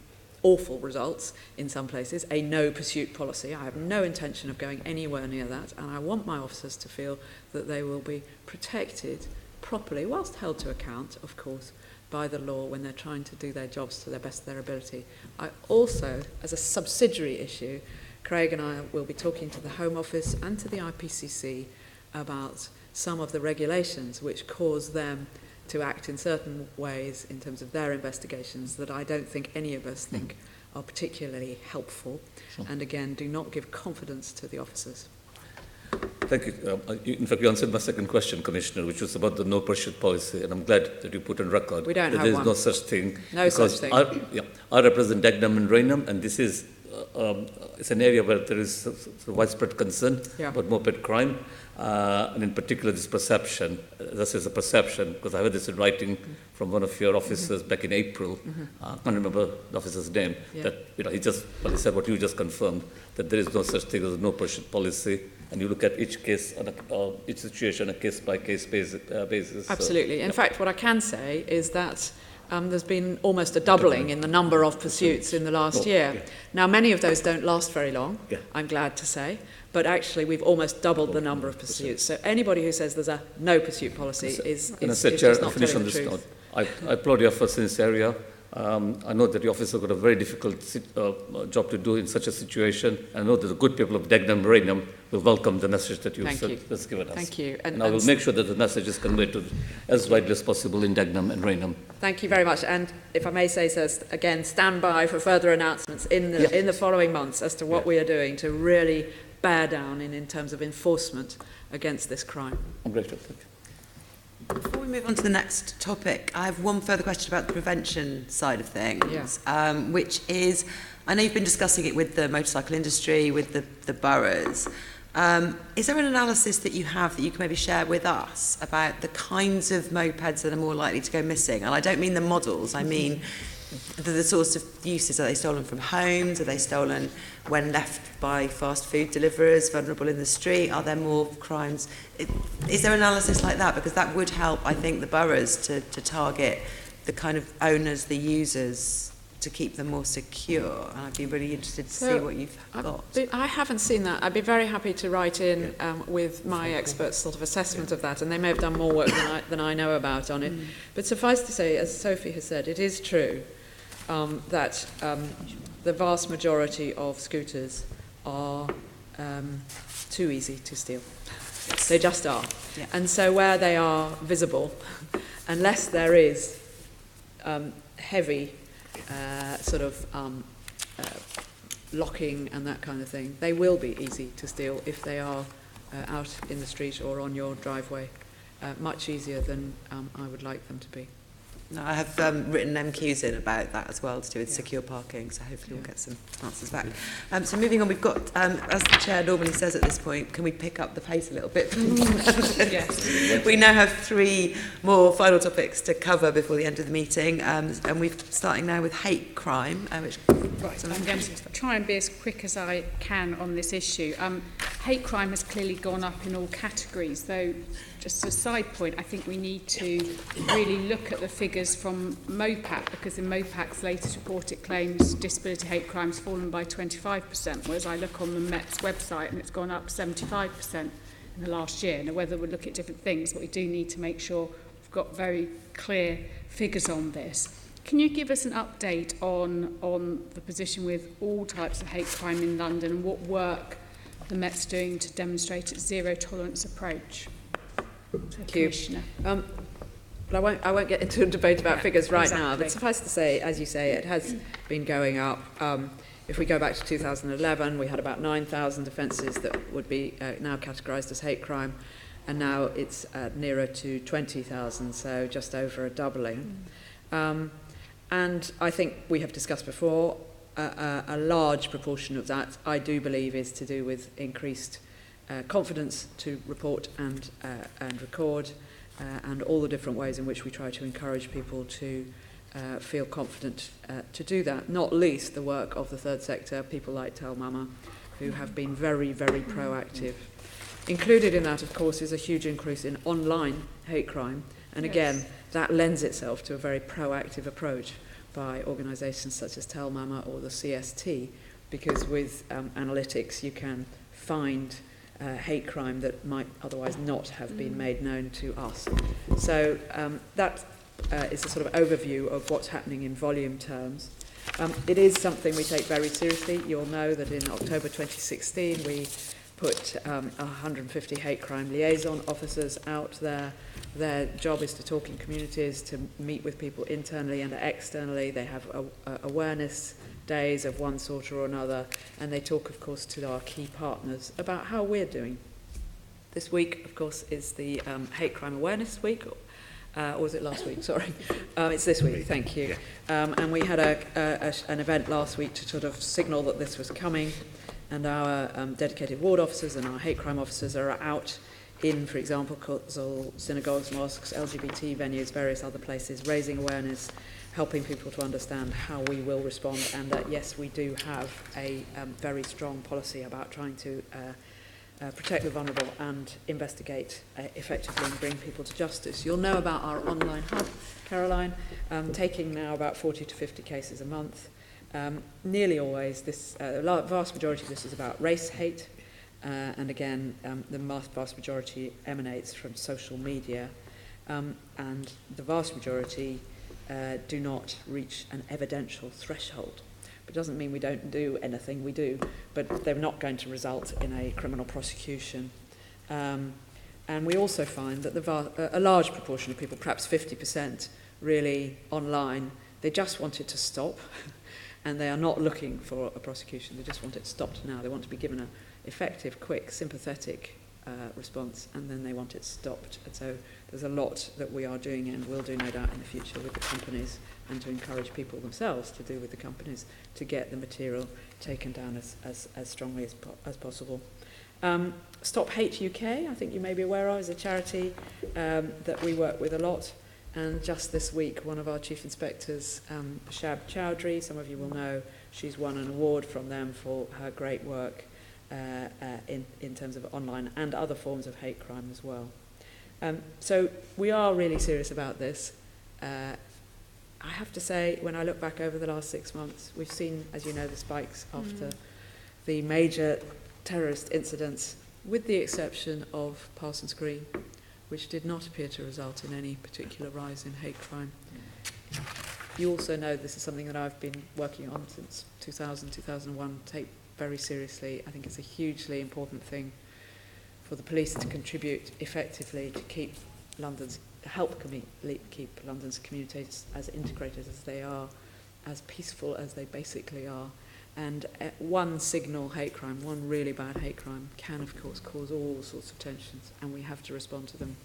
awful results in some places, a no pursuit policy. I have no intention of going anywhere near that, and I want my officers to feel that they will be protected properly, whilst held to account, of course, by the law when they're trying to do their jobs to the best of their ability. I also, as a subsidiary issue, Craig and I will be talking to the Home Office and to the IPCC about some of the regulations which cause them to act in certain ways in terms of their investigations that I don't think any of us think are particularly helpful, and again, do not give confidence to the officers. Thank you. In fact, you answered my second question, Commissioner, which was about the no pursuit policy, and I'm glad that you put on record we don't that have there is one. no such thing. No such thing. I represent Dagenham and Rainham, and this is it's an area where there is widespread concern about moped crime, and in particular this perception. This is a perception, because I heard this in writing from one of your officers back in April. I can't remember the officer's name. That he said what you just confirmed, that there is no such thing as a no pursuit policy. And you look at each case, each situation on a case-by-case basis. Absolutely. In fact, what I can say is that there's been almost a doubling in the number of pursuits in the last year. Now, many of those don't last very long, I'm glad to say, but actually we've almost doubled the number of pursuits. So anybody who says there's a no pursuit policy is just not telling the truth. I applaud your efforts in this area. I know that the officer got a very difficult job to do in such a situation. I know that the good people of Dagenham and Rainham will welcome the message that you've given us. Thank you. And I will make sure that the message is conveyed to as widely as possible in Dagenham and Rainham. Thank you very much. And if I may say so, again, stand by for further announcements in the following months as to what we are doing to really bear down in terms of enforcement against this crime. I'm grateful. Thank you. Before we move on to the next topic, I have one further question about the prevention side of things, which is, I know you've been discussing it with the motorcycle industry, with the boroughs. Is there an analysis that you have that you can maybe share with us about the kinds of mopeds that are more likely to go missing? And I don't mean the models, I mean the sorts of uses. Are they stolen from homes? Are they stolen when left by fast food deliverers, vulnerable in the street? Are there more crimes? Is there analysis like that? Because that would help, I think, the boroughs to target the kind of owners, the users, to keep them more secure. And I'd be really interested to see what you've got. I haven't seen that. I'd be very happy to write in with my experts' sort of assessment of that, and they may have done more work than I know about on it. But suffice to say, as Sophie has said, it is true that the vast majority of scooters are too easy to steal. They just are. Yeah. And so where they are visible, unless there is heavy locking and that kind of thing, they will be easy to steal if they are out in the street or on your driveway. Much easier than I would like them to be. No, I have written MQs in about that as well to do with secure parking, so hopefully we'll get some answers back. So moving on, we've got, as the Chair normally says at this point, can we pick up the pace a little bit? Yes. We now have 3 more final topics to cover before the end of the meeting, and we're starting now with hate crime, which... Right, I'm going to try and be as quick as I can on this issue. Hate crime has clearly gone up in all categories, though just a side point, I think we need to really look at the figures from MOPAC, because in MOPAC's latest report it claims disability hate crime's fallen by 25%, whereas I look on the Met's website and it's gone up 75% in the last year. Now, whether we look at different things, but we do need to make sure we've got very clear figures on this. Can you give us an update on the position with all types of hate crime in London and what work the Met's doing to demonstrate its zero tolerance approach? Thank you. But I won't get into a debate about figures right now, but suffice to say, as you say, it has been going up. If we go back to 2011, we had about 9,000 offences that would be now categorised as hate crime, and now it's nearer to 20,000, so just over a doubling. And I think we have discussed before, a large proportion of that, I do believe, is to do with increased confidence to report and record, and all the different ways in which we try to encourage people to feel confident to do that, not least the work of the third sector, people like Tell Mama, who have been very, very proactive. Included in that, of course, is a huge increase in online hate crime, and again, that lends itself to a very proactive approach by organisations such as Tell Mama or the CST, because with analytics you can find hate crime that might otherwise not have been made known to us. So that is a sort of overview of what's happening in volume terms. It is something we take very seriously. You'll know that in October 2016 we put 150 hate crime liaison officers out there. Their job is to talk in communities, to meet with people internally and externally. They have awareness days of one sort or another, and they talk, of course, to our key partners about how we're doing. This week, of course, is the Hate Crime Awareness Week, or was it last week? Sorry. It's this week, thank you. And we had an event last week to sort of signal that this was coming, and our dedicated ward officers and our hate crime officers are out in, for example, synagogues, mosques, LGBT venues, various other places, raising awareness, helping people to understand how we will respond, and that, yes, we do have a very strong policy about trying to protect the vulnerable and investigate effectively and bring people to justice. You'll know about our online hub, Caroline, taking now about 40 to 50 cases a month. Nearly always, the vast majority of this is about race hate, and again, the vast majority emanates from social media, and the vast majority do not reach an evidential threshold. It doesn't mean we don't do anything, we do, but they're not going to result in a criminal prosecution. And we also find that a large proportion of people, perhaps 50%, really online, they just want it to stop, and they are not looking for a prosecution, they just want it stopped now. They want to be given an effective, quick, sympathetic response, and then they want it stopped. And so there's a lot that we are doing and will do, no doubt, in the future with the companies, and to encourage people themselves to do with the companies to get the material taken down as strongly as possible. Stop Hate UK, I think you may be aware of, is a charity that we work with a lot. And just this week, one of our chief inspectors, Shab Chowdhury, some of you will know, she's won an award from them for her great work in terms of online and other forms of hate crime as well. So we are really serious about this. I have to say, when I look back over the last 6 months, we've seen, as you know, the spikes after the major terrorist incidents, with the exception of Parsons Green, which did not appear to result in any particular rise in hate crime. You also know this is something that I've been working on since 2000, 2001, very seriously. I think it's a hugely important thing for the police to contribute effectively to keep keep London's communities as integrated as they are, as peaceful as they basically are. And one signal hate crime, one really bad hate crime, can of course cause all sorts of tensions, and we have to respond to them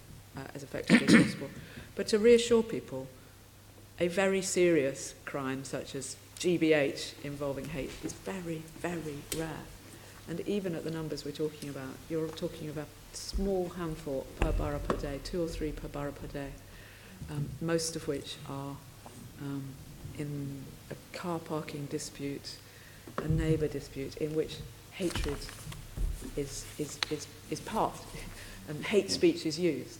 as effectively as possible. But to reassure people, a very serious crime such as GBH involving hate is very, very rare. And even at the numbers we're talking about, you're talking about a small handful per borough per day, 2 or 3 per borough per day, most of which are in a car parking dispute, a neighbour dispute, in which hatred is part, and hate speech is used.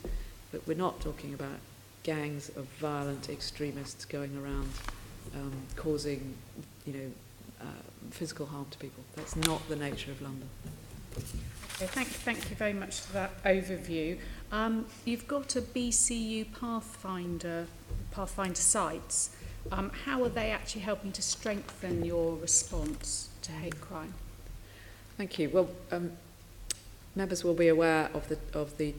But we're not talking about gangs of violent extremists going around causing, physical harm to people. That's not the nature of London. Okay, thank you very much for that overview. You've got a BCU Pathfinder sites. How are they actually helping to strengthen your response to hate crime? Thank you. Well, members will be aware of the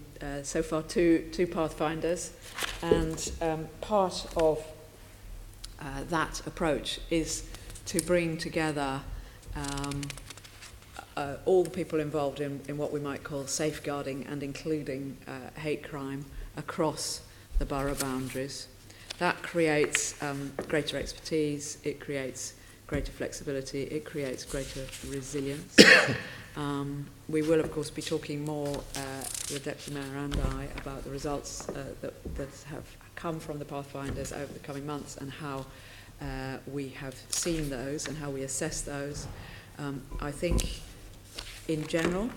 so far two Pathfinders, and part of that approach is to bring together all the people involved in what we might call safeguarding and including hate crime across the borough boundaries. That creates greater expertise, it creates greater flexibility, it creates greater resilience. We will, of course, be talking more, the Deputy Mayor and I, about the results that have come from the Pathfinders over the coming months and how we have seen those and how we assess those. I think, in general,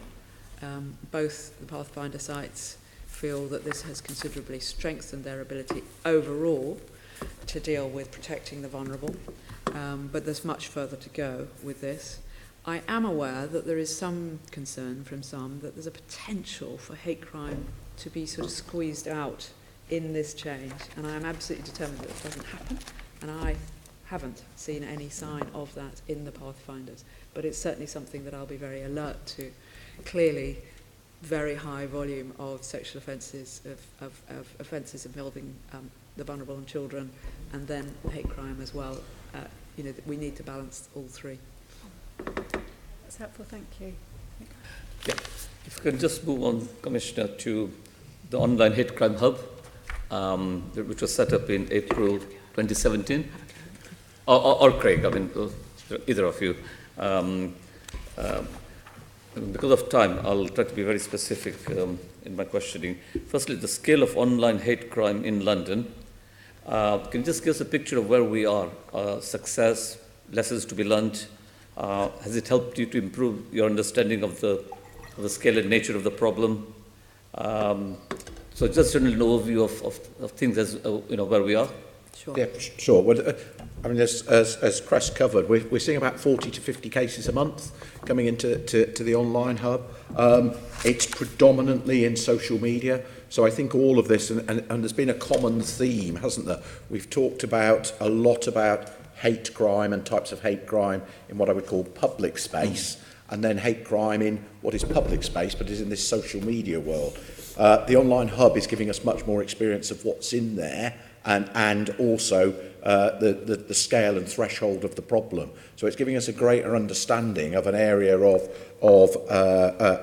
both the Pathfinder sites feel that this has considerably strengthened their ability overall to deal with protecting the vulnerable, but there's much further to go with this. I am aware that there is some concern from some that there's a potential for hate crime to be sort of squeezed out in this change, and I am absolutely determined that it doesn't happen, and I haven't seen any sign of that in the Pathfinders, but it's certainly something that I'll be very alert to. Clearly, very high volume of sexual offences, of offences involving the vulnerable and children, and then hate crime as well. We need to balance all three. That's helpful, thank you. Yeah. If you can just move on, Commissioner, to the online hate crime hub, which was set up in April 2017. Or Craig, I mean, either of you. Because of time, I'll try to be very specific in my questioning. Firstly, the scale of online hate crime in London. Can you just give us a picture of where we are? Success, lessons to be learned. Has it helped you to improve your understanding of the scale and nature of the problem? So just an overview of things as where we are. Sure. Yeah, sure. Well, I mean, as Cress covered, we're seeing about 40 to 50 cases a month coming into the online hub. It's predominantly in social media. So I think all of this, and there's been a common theme, hasn't there? We've talked a lot about hate crime and types of hate crime in what I would call public space, and then hate crime in what is public space, but is in this social media world. The online hub is giving us much more experience of what's in there, and also the scale and threshold of the problem. So it's giving us a greater understanding of an area of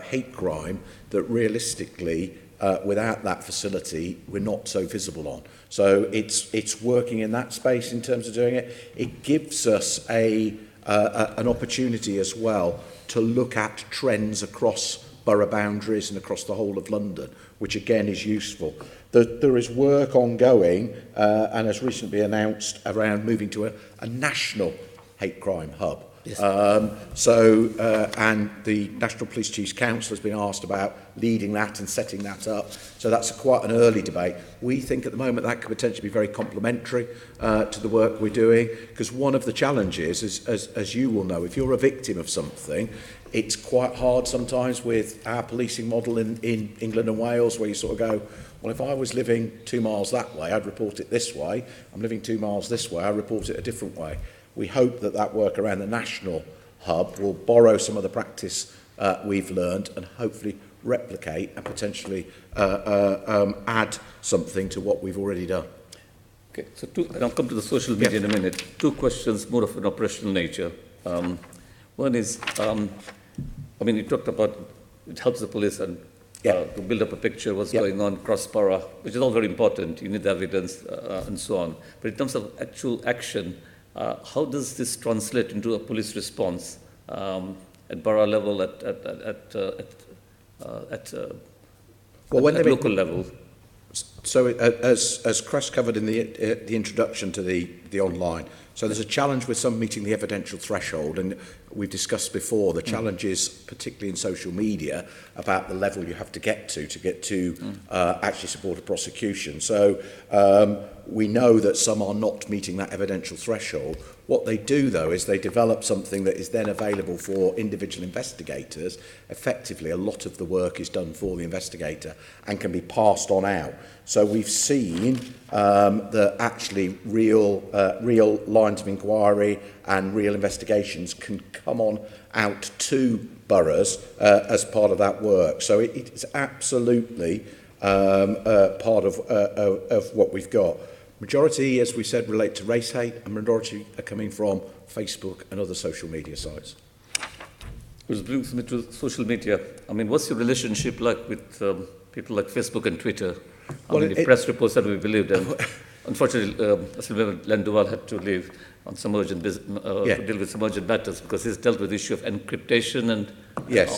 hate crime that realistically, without that facility, we're not so visible on. So it's working in that space in terms of doing it. It gives us an opportunity as well to look at trends across borough boundaries and across the whole of London, which again is useful. There is work ongoing and has recently been announced around moving to a national hate crime hub. Yes. And the National Police Chiefs Council has been asked about leading that and setting that up. So that's quite an early debate. We think at the moment that could potentially be very complementary to the work we're doing, because one of the challenges is, as you will know, if you're a victim of something, it's quite hard sometimes with our policing model in England and Wales, where you sort of go, well, if I was living 2 miles that way, I'd report it this way. I'm living 2 miles this way, I report it a different way. We hope that work around the national hub will borrow some of the practice we've learned and hopefully replicate and potentially add something to what we've already done. Okay, so and I'll come to the social media in a minute. Two questions, more of an operational nature. One is, I mean, you talked about it helps the police and to build up a picture of what's going on cross-borough, which is all very important. You need the evidence and so on. But in terms of actual action, how does this translate into a police response at borough level, at local level? So as Chris covered in the introduction to the online, so there's a challenge with some meeting the evidential threshold, and we've discussed before the challenge is particularly in social media about the level you have to get to actually support a prosecution. So we know that some are not meeting that evidential threshold. What they do, though, is they develop something that is then available for individual investigators. Effectively, a lot of the work is done for the investigator and can be passed on out. So we've seen that actually real lines of inquiry and real investigations can come on out to boroughs as part of that work. So it's absolutely part of what we've got. Majority, as we said, relate to race hate, and majority are coming from Facebook and other social media sites. Which brings me to social media. I mean, what's your relationship like with people like Facebook and Twitter? The press reports that we believed, and unfortunately, Len Duval had to leave on some urgent to deal with some urgent matters because he's dealt with the issue of encryptation and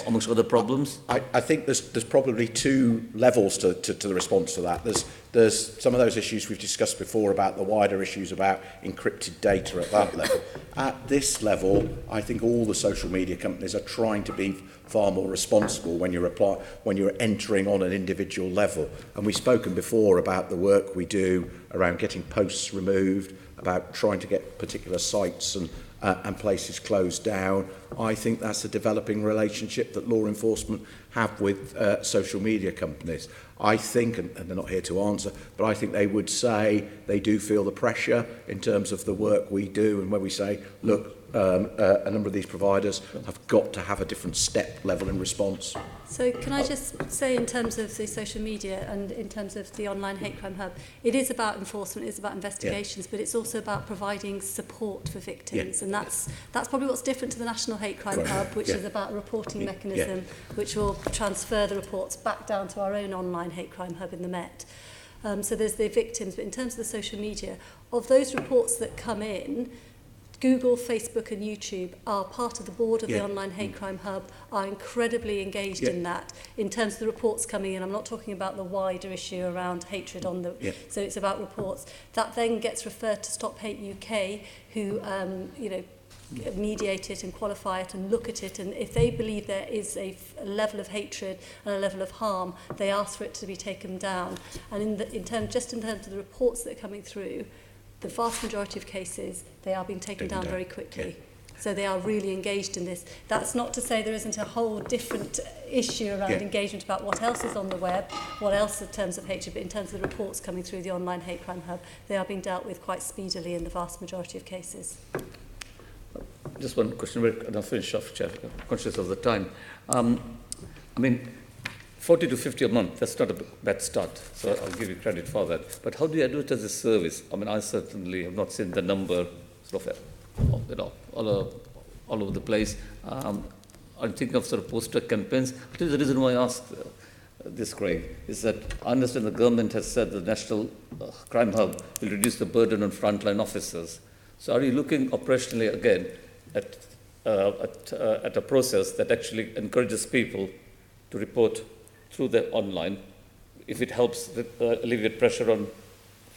amongst other problems. I think there's probably two levels to the response to that. There's some of those issues we've discussed before about the wider issues about encrypted data at that level. At this level, I think all the social media companies are trying to be far more responsible when you're entering on an individual level. And we've spoken before about the work we do around getting posts removed, about trying to get particular sites and places closed down. I think that's a developing relationship that law enforcement have with social media companies. I think, and they're not here to answer, but I think they would say they do feel the pressure in terms of the work we do, and when we say, look, a number of these providers have got to have a different step level in response. So can I just say, in terms of the social media and in terms of the online hate crime hub, it is about enforcement, it's about investigations, but it's also about providing support for victims, and that's probably what's different to the National Hate Crime Hub, which is about a reporting mechanism which will transfer the reports back down to our own online hate crime hub in the Met. So there's the victims, but in terms of the social media, of those reports that come in, Google, Facebook and YouTube are part of the board of the Online Hate Crime Hub, are incredibly engaged in that. In terms of the reports coming in, I'm not talking about the wider issue around hatred on the... So it's about reports. That then gets referred to Stop Hate UK, who, mediate it and qualify it and look at it, and if they believe there is a level of hatred and a level of harm, they ask for it to be taken down. And in terms of the reports that are coming through, the vast majority of cases, they are being taken down very quickly. So they are really engaged in this. That's not to say there isn't a whole different issue around engagement about what else is on the web, what else in terms of hatred, but in terms of the reports coming through the Online Hate Crime Hub, they are being dealt with quite speedily in the vast majority of cases. Just one question, and I'll finish off, Chair, conscious of the time. 40 to 50 a month, that's not a bad start, so I'll give you credit for that. But how do you advertise this service? I certainly have not seen the number sort of, all over the place. I'm thinking of sort of poster campaigns. I think the reason why I asked this, Craig, is that I understand the government has said the National Crime Hub will reduce the burden on frontline officers. So are you looking operationally again at a process that actually encourages people to report through the online, if it helps alleviate pressure on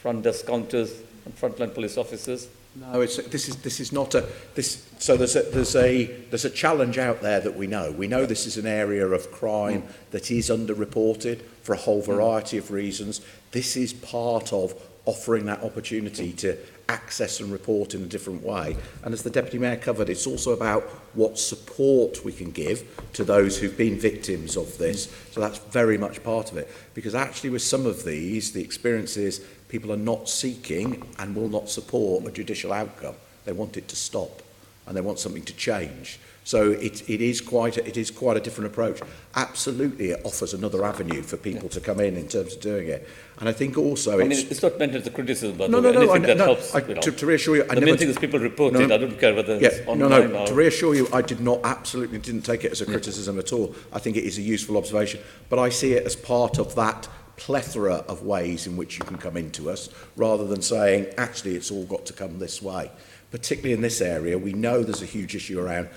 front desk counters and frontline police officers? No, this is not a this. So there's a challenge out there that we know. We know this is an area of crime that is underreported for a whole variety of reasons. This is part of offering that opportunity to access and report in a different way. And as the Deputy Mayor covered, it's also about what support we can give to those who've been victims of this. So that's very much part of it. Because actually with some of these, the experience is people are not seeking and will not support a judicial outcome. They want it to stop. and they want something to change. So it is quite a different approach. Absolutely, it offers another avenue for people to come in terms of doing it. And I think also it's not meant as a criticism, but no, anything that no, helps. To reassure you, the main thing is people report it. I don't care whether it's online No. or... To reassure you, I absolutely didn't take it as a criticism at all. I think it is a useful observation, but I see it as part of that plethora of ways in which you can come into us, rather than saying, actually, it's all got to come this way. Particularly in this area, we know there's a huge issue around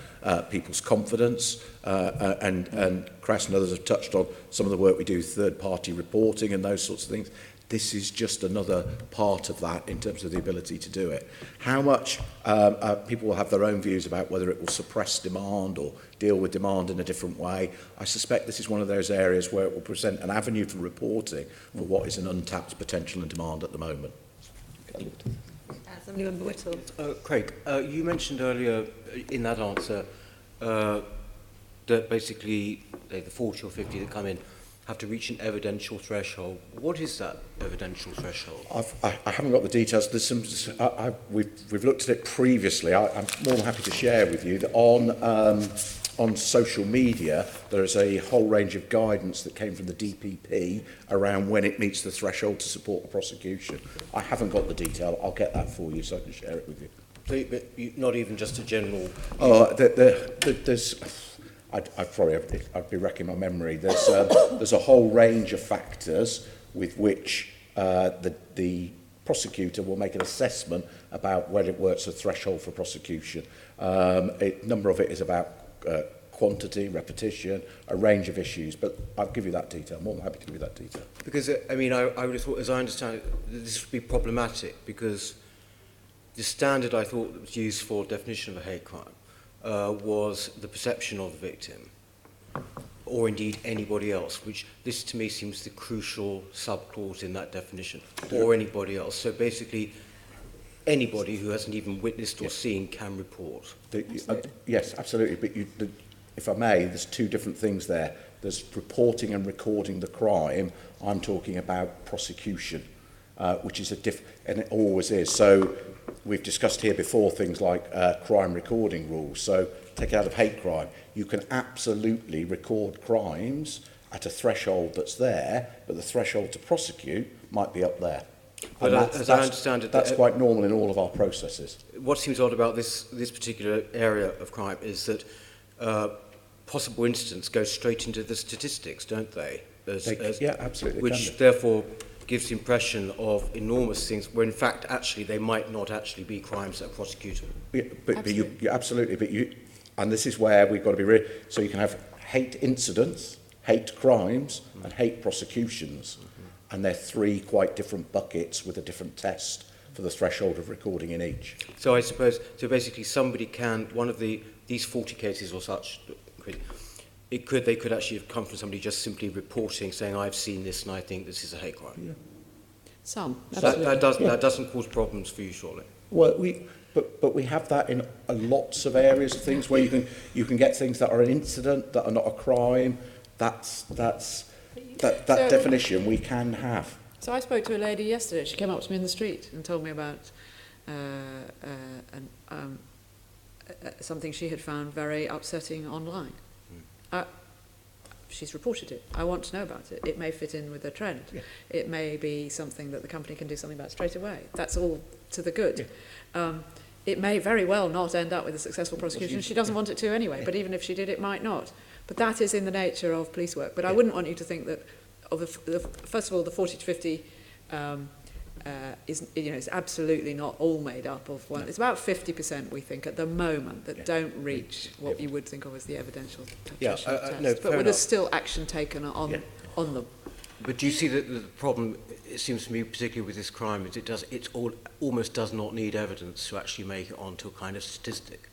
people's confidence, and Crass and others have touched on some of the work we do, third-party reporting and those sorts of things. This is just another part of that in terms of the ability to do it. How much people will have their own views about whether it will suppress demand or deal with demand in a different way. I suspect this is one of those areas where it will present an avenue for reporting for what is an untapped potential and demand at the moment. Assembly Member Whittle. Craig, you mentioned earlier in that answer that basically the 40 or 50 that come in have to reach an evidential threshold. What is that evidential threshold? I haven't got the details. There's some. We've looked at it previously. I'm more than happy to share with you that on social media there is a whole range of guidance that came from the DPP around when it meets the threshold to support a prosecution. I haven't got the detail. I'll get that for you so I can share it with you. So, but not even just a general... There's... I'd be wrecking my memory. There's a whole range of factors with which the prosecutor will make an assessment about whether it works as a threshold for prosecution. A number of it is about quantity, repetition, a range of issues, but I'll give you that detail. I'm more than happy to give you that detail. Because, I mean, I would have thought, as I understand it, this would be problematic because the standard I thought that was used for definition of a hate crime was the perception of the victim, or indeed anybody else, which this to me seems the crucial subclause in that definition, or anybody else. So basically, anybody who hasn't even witnessed or seen can report. Yes, absolutely. But if I may, there's two different things there. There's reporting and recording the crime. I'm talking about prosecution, which is and it always is. So we've discussed here before things like crime recording rules. So take it out of hate crime. You can absolutely record crimes at a threshold that's there, but the threshold to prosecute might be up there. But as I understand it, that's quite normal in all of our processes. What seems odd about this particular area of crime is that possible incidents go straight into the statistics, don't they? Yeah, absolutely. Which therefore gives the impression of enormous things, where in fact actually they might not actually be crimes that are prosecutable. Yeah, but absolutely. And this is where we've got to be so you can have hate incidents, hate crimes, and hate prosecutions. And they're three quite different buckets with a different test for the threshold of recording in each. So I suppose, so basically somebody can, these 40 cases or such, they could actually have come from somebody just simply reporting, saying, I've seen this and I think this is a hate crime. Yeah. Some. That doesn't cause problems for you, surely? Well, but we have that in lots of areas of things where you can get things that are an incident, that are not a crime. That definition we can have. So I spoke to a lady yesterday. She came up to me in the street and told me about something she had found very upsetting online. She's reported it. I want to know about it. It may fit in with a trend. Yeah. It may be something that the company can do something about straight away. That's all to the good. Yeah. It may very well not end up with a successful prosecution. She doesn't want it to anyway, but even if she did, it might not. But that is in the nature of police work. But I wouldn't want you to think that, first of all, the 40 to 50 is absolutely not all made up of one. No. It's about 50%, we think, at the moment that don't reach what you would think of as the evidential test. No, but there's still action taken on them. But do you see that the problem, it seems to me, particularly with this crime, is it almost does not need evidence to actually make it onto a kind of statistic?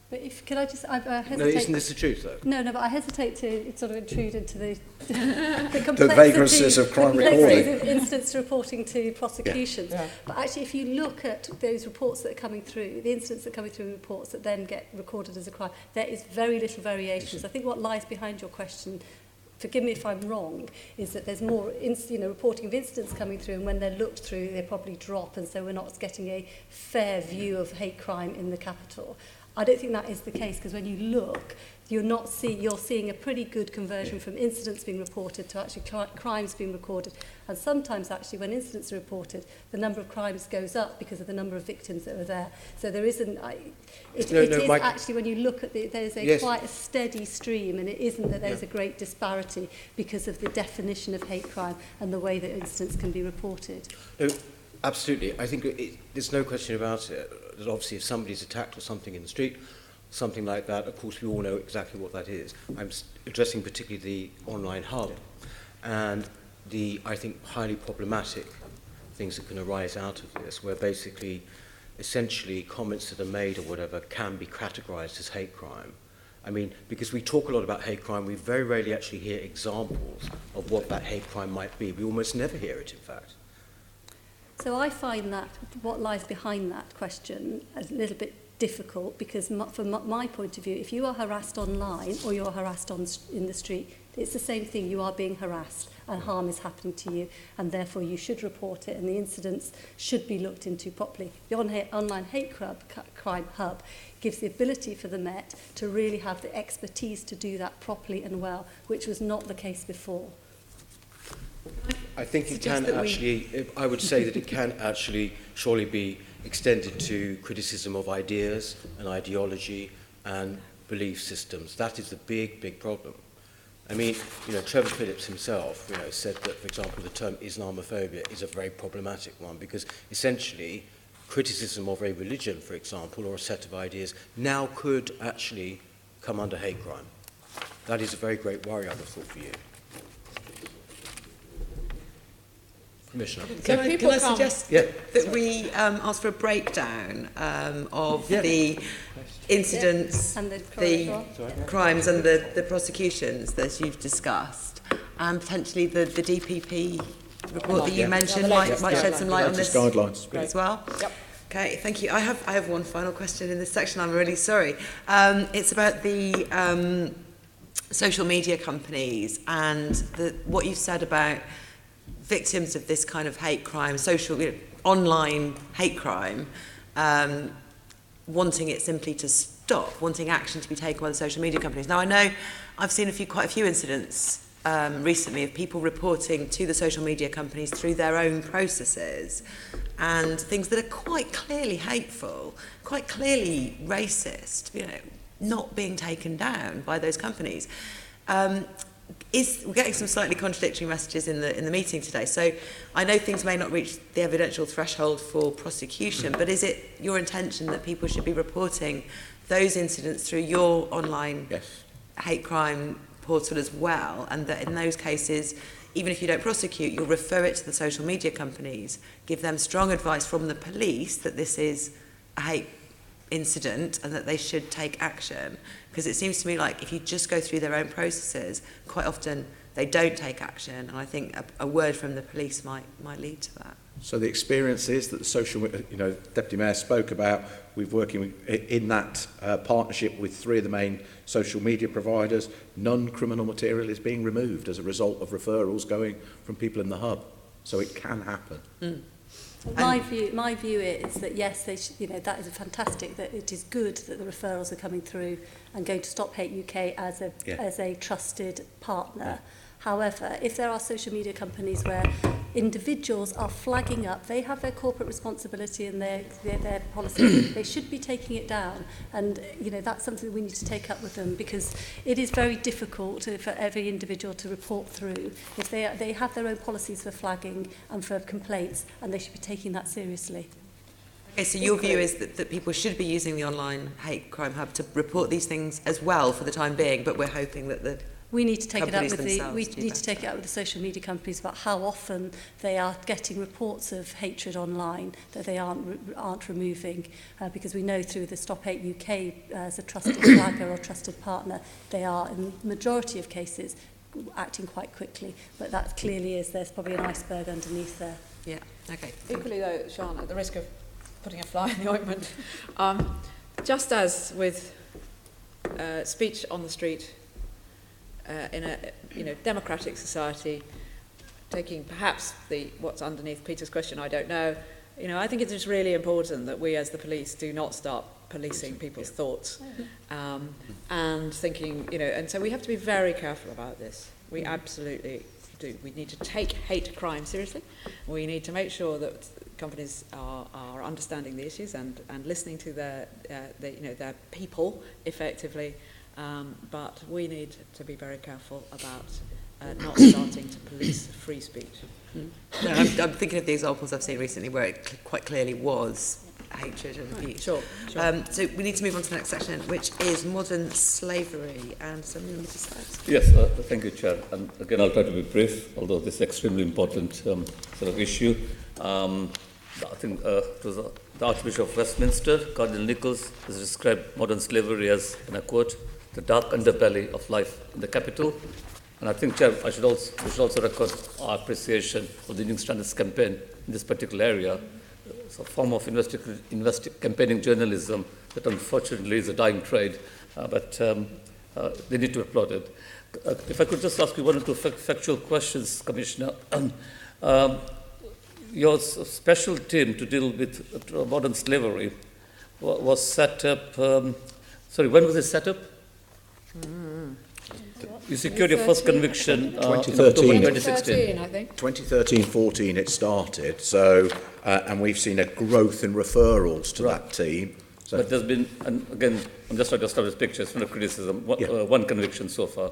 But could I just, I hesitate... No, isn't this the truth, though? No, but I hesitate to sort of intrude into the the vagrancies of crime recording. Of incidents reporting to prosecutions. Yeah. But actually, if you look at those reports that are coming through, the incidents that are coming through in reports that then get recorded as a crime, there is very little variations. I think what lies behind your question, forgive me if I'm wrong, is that there's more reporting of incidents coming through, and when they're looked through, they probably drop, and so we're not getting a fair view of hate crime in the capital. I don't think that is the case, because when you look, you're seeing a pretty good conversion from incidents being reported to actually crimes being recorded. And sometimes actually when incidents are reported, the number of crimes goes up because of the number of victims that are there. So there isn't, actually when you look at there's a quite a steady stream, and it isn't that there's a great disparity because of the definition of hate crime and the way that incidents can be reported. No, absolutely. I think there's no question about it. That obviously if somebody's attacked or something in the street, something like that, of course we all know exactly what that is. I'm addressing particularly the online hub and the, I think, highly problematic things that can arise out of this, where basically, essentially, comments that are made or whatever can be categorised as hate crime. I mean, because we talk a lot about hate crime, we very rarely actually hear examples of what that hate crime might be. We almost never hear it, in fact. So I find that what lies behind that question a little bit difficult, because from my point of view, if you are harassed online or you're harassed in the street, it's the same thing. You are being harassed and harm is happening to you, and therefore you should report it, and the incidents should be looked into properly. The online hate crime hub gives the ability for the Met to really have the expertise to do that properly and well, which was not the case before. I think it can actually, I would say that it can actually surely be extended to criticism of ideas and ideology and belief systems. That is the big, big problem. I mean, Trevor Phillips himself, said that, for example, the term Islamophobia is a very problematic one, because essentially criticism of a religion, for example, or a set of ideas now could actually come under hate crime. That is a very great worry, I would have thought, for you. Commissioner. Can I suggest that we ask for a breakdown of the incidents, and the crimes and the prosecutions that you've discussed, and potentially the DPP report that you mentioned might shed some light on this guidelines as well? Yep. Okay, thank you. I have one final question in this section. I'm really sorry. It's about the social media companies and what you've said about victims of this kind of hate crime, online hate crime, wanting it simply to stop, wanting action to be taken by the social media companies. Now, I know I've seen quite a few incidents recently of people reporting to the social media companies through their own processes, and things that are quite clearly hateful, quite clearly racist, not being taken down by those companies. We're getting some slightly contradictory messages in the meeting today. So I know things may not reach the evidential threshold for prosecution, but is it your intention that people should be reporting those incidents through your online hate crime portal as well, and that in those cases, even if you don't prosecute, you'll refer it to the social media companies, give them strong advice from the police that this is a hate incident and that they should take action? Because it seems to me like if you just go through their own processes, quite often they don't take action, and I think a word from the police might lead to that. So the experience is that the social, Deputy Mayor spoke about, we're working in that partnership with 3 of the main social media providers. Non-criminal material is being removed as a result of referrals going from people in the hub. So it can happen. Mm. My view is that yes, that is fantastic. That it is good that the referrals are coming through and going to Stop Hate UK as a trusted partner. Yeah. However, if there are social media companies where individuals are flagging up, they have their corporate responsibility and their policy. They should be taking it down, and that's something that we need to take up with them, because it is very difficult for every individual to report through. If they have their own policies for flagging and for complaints, and they should be taking that seriously. Okay, so your view is that people should be using the online hate crime hub to report these things as well for the time being, but we're hoping that we need to take it up with the social media companies about how often they are getting reports of hatred online that they aren't removing, because we know through the Stop Hate UK as a trusted flagger or trusted partner, they are in the majority of cases acting quite quickly, but that clearly there's probably an iceberg underneath there. Yeah. Okay. Equally though, Sian, at the risk of putting a fly in the ointment, just as with speech on the street, in a democratic society, taking perhaps what's underneath Peter's question, I don't know. I think it's just really important that we as the police do not start policing people's thoughts, and thinking, and so we have to be very careful about this. We absolutely do. We need to take hate crime seriously. We need to make sure that companies are understanding the issues and listening to their people effectively. But we need to be very careful about not starting to police free speech. No, I'm thinking of the examples I've seen recently where it quite clearly was hatred and abuse. Sure. So we need to move on to the next section, which is modern slavery and some limited size. Yes, thank you, Chair. And again, I'll try to be brief, although this is an extremely important sort of issue. I think it was the Archbishop of Westminster, Cardinal Nichols, has described modern slavery as, and I quote, the dark underbelly of life in the capital. And I think, Chair, we should also record our appreciation of the New Standards campaign in this particular area. It's a form of campaigning journalism that unfortunately is a dying trade, but they need to applaud it. If I could just ask you one or two factual questions, Commissioner. Your special team to deal with modern slavery was set up, when was it set up? You secured your first conviction 2013. 2016, I think. 2013-14 it started, so and we've seen a growth in referrals to that team. So but there's been, and again, I'm just trying to establish pictures from the criticism, one conviction so far.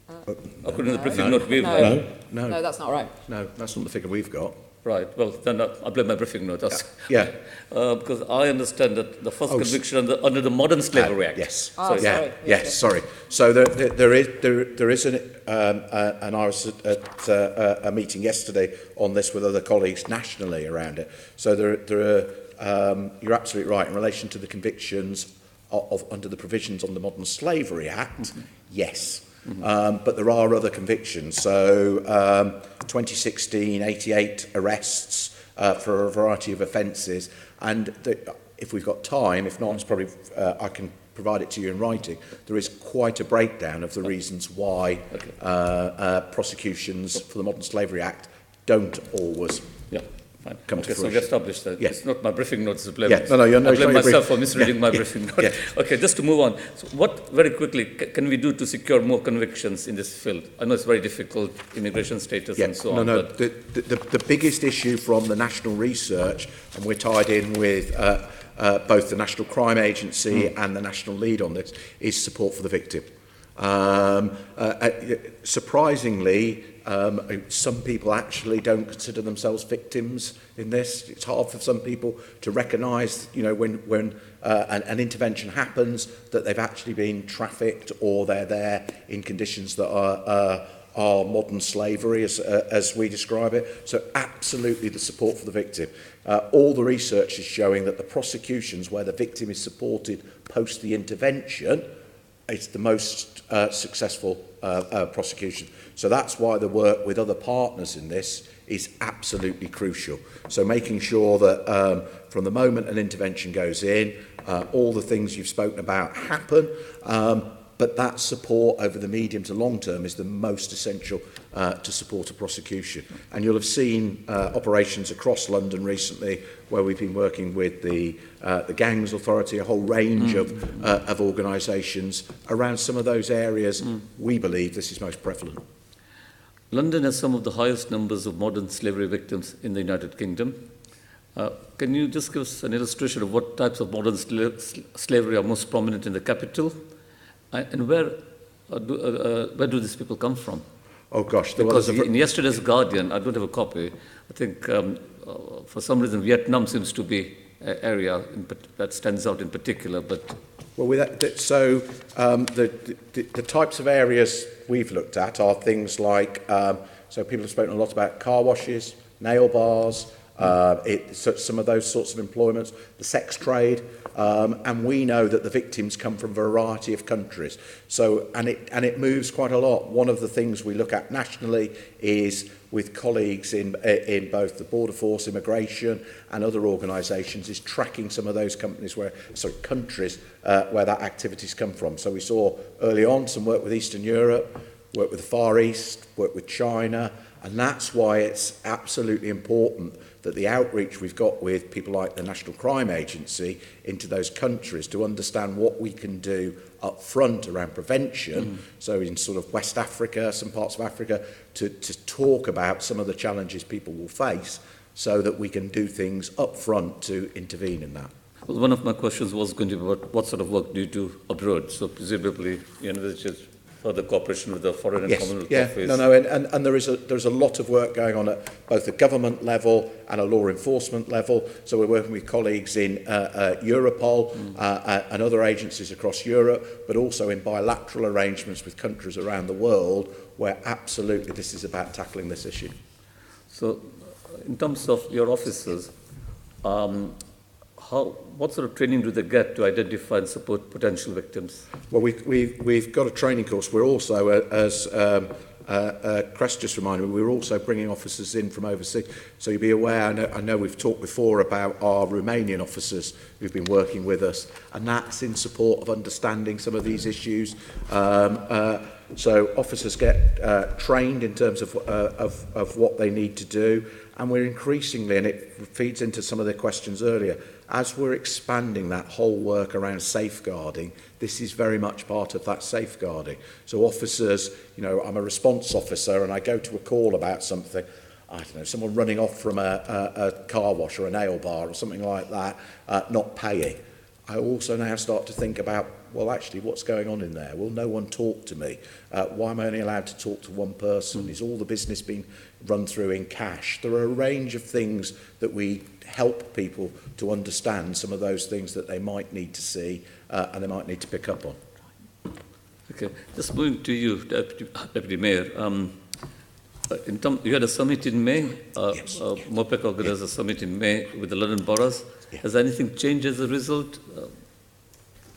According to the briefing note we've got. No, that's not right. No, that's not the figure we've got. Right, well, then I blame my briefing note. Yeah. Because I understand that the first conviction under the Modern Slavery Act. Yes. Oh, sorry. Yes, sorry. So there is and I was at a meeting yesterday on this with other colleagues nationally around it. So there are, you're absolutely right, in relation to the convictions of under the provisions on the Modern Slavery Act, yes. But there are other convictions. So 2016, 88 arrests for a variety of offences. And if we've got time, if not, it's probably I can provide it to you in writing. There is quite a breakdown of the reasons why prosecutions for the Modern Slavery Act don't always come to fruition. So we established that. Yes. It's not my briefing note, it's a blame. I blame myself for misreading my briefing note. Okay, just to move on. So what, very quickly, can we do to secure more convictions in this field? I know it's very difficult, immigration status and so on. But the biggest issue from the national research, and we're tied in with both the National Crime Agency and the national lead on this, is support for the victim. Surprisingly, some people actually don't consider themselves victims in this. It's hard for some people to recognise, when an intervention happens, that they've actually been trafficked or they're there in conditions that are modern slavery, as we describe it. So absolutely the support for the victim. All the research is showing that the prosecutions where the victim is supported post the intervention, it's the most successful prosecution. So that's why the work with other partners in this is absolutely crucial. So making sure that from the moment an intervention goes in, all the things you've spoken about happen, but that support over the medium to long term is the most essential to support a prosecution. And you'll have seen operations across London recently where we've been working with the Gangs Authority, a whole range of organisations around some of those areas. We believe this is most prevalent. London has some of the highest numbers of modern slavery victims in the United Kingdom. Can you just give us an illustration of what types of modern slavery are most prominent in the capital? And where do these people come from? Oh gosh, because in yesterday's Guardian, I don't have a copy. I think for some reason Vietnam seems to be an area that stands out in particular. But the types of areas we've looked at are things like so people have spoken a lot about car washes, nail bars, some of those sorts of employments, the sex trade. And we know that the victims come from a variety of countries. So, and it moves quite a lot. One of the things we look at nationally is with colleagues in both the Border Force, Immigration and other organisations is tracking some of those countries where that activities come from. So we saw early on some work with Eastern Europe, work with the Far East, work with China, and that's why it's absolutely important that the outreach we've got with people like the National Crime Agency into those countries to understand what we can do up front around prevention, so in sort of West Africa, some parts of Africa, to talk about some of the challenges people will face so that we can do things up front to intervene in that. Well, one of my questions was going to be about what sort of work do you do abroad? So presumably, there's just further cooperation with the Foreign and Commonwealth Office. And there's a lot of work going on at both the government level and a law enforcement level. So we're working with colleagues in Europol and other agencies across Europe, but also in bilateral arrangements with countries around the world where absolutely this is about tackling this issue. So in terms of your officers, what sort of training do they get to identify and support potential victims? Well, we've got a training course. We're also, as Crest just reminded me, we're also bringing officers in from overseas. So you'll be aware, I know we've talked before about our Romanian officers who've been working with us, and that's in support of understanding some of these issues. So officers get trained in terms of what they need to do, and we're increasingly, and it feeds into some of the questions earlier, as we're expanding that whole work around safeguarding, this is very much part of that safeguarding. So officers, I'm a response officer and I go to a call about something, I don't know, someone running off from a car wash or a nail bar or something like that, not paying. I also now start to think about, well, actually, what's going on in there? Will no one talk to me? Why am I only allowed to talk to one person? Is all the business being run through in cash? There are a range of things that we help people to understand, some of those things that they might need to see and they might need to pick up on. Okay, just moving to you, Deputy Mayor. You had a summit in May. Yes. MOPEC organized a summit in May with the London boroughs. Yeah. Has anything changed as a result?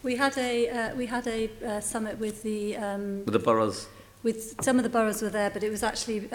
We had a summit with the boroughs. With some of the boroughs were there, but it was actually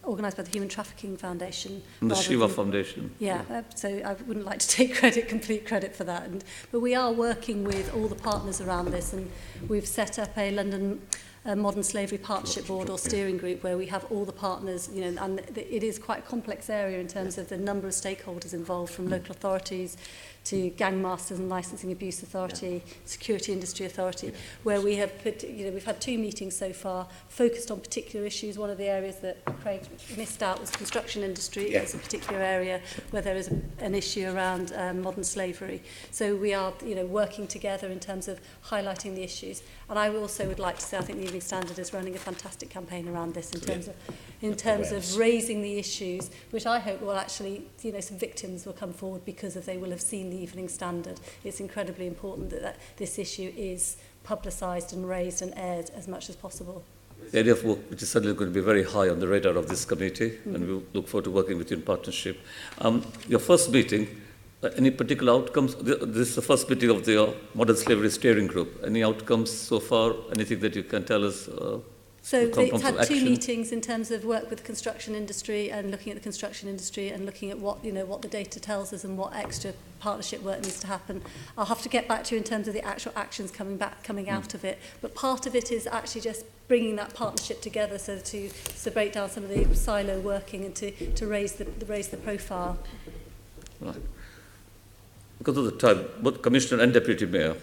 organised by the Human Trafficking Foundation. And the Shiva Foundation. Yeah, so I wouldn't like to take complete credit for that. But we are working with all the partners around this, and we've set up a London Modern Slavery Partnership Board or steering group where we have all the partners, and it is quite a complex area in terms of the number of stakeholders involved, from local authorities to Gang Masters and Licensing Abuse Authority, Security Industry Authority, where we have put, we've had 2 meetings so far focused on particular issues. One of the areas that Craig missed out was construction industry. Yeah. It's a particular area where there is an issue around modern slavery. So we are, working together in terms of highlighting the issues. And I also would like to say I think the Evening Standard is running a fantastic campaign around this in terms of raising the issues, which I hope will actually, some victims will come forward because they will have seen the Evening Standard. It's incredibly important that this issue is publicised and raised and aired as much as possible. The area of work which is certainly going to be very high on the radar of this committee, and we look forward to working with you in partnership. Your first meeting, any particular outcomes? This is the first meeting of the Modern Slavery Steering Group. Any outcomes so far? Anything that you can tell us? So they've had 2 meetings in terms of work with the construction industry and looking at the construction industry and looking at what the data tells us and what extra partnership work needs to happen. I'll have to get back to you in terms of the actual actions coming out of it. But part of it is actually just bringing that partnership together so to break down some of the silo working and to raise the profile. Right. Because of the time, both Commissioner and Deputy Mayor,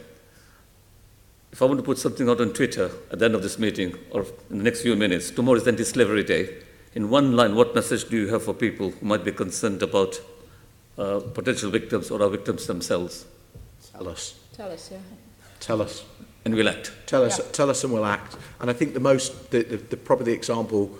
if I want to put something out on Twitter at the end of this meeting or in the next few minutes, tomorrow is Anti-Slavery Day. In one line, what message do you have for people who might be concerned about potential victims or our victims themselves? Tell us. Tell us, yeah. Tell us. And we'll act. Tell us and we'll act. And I think probably the example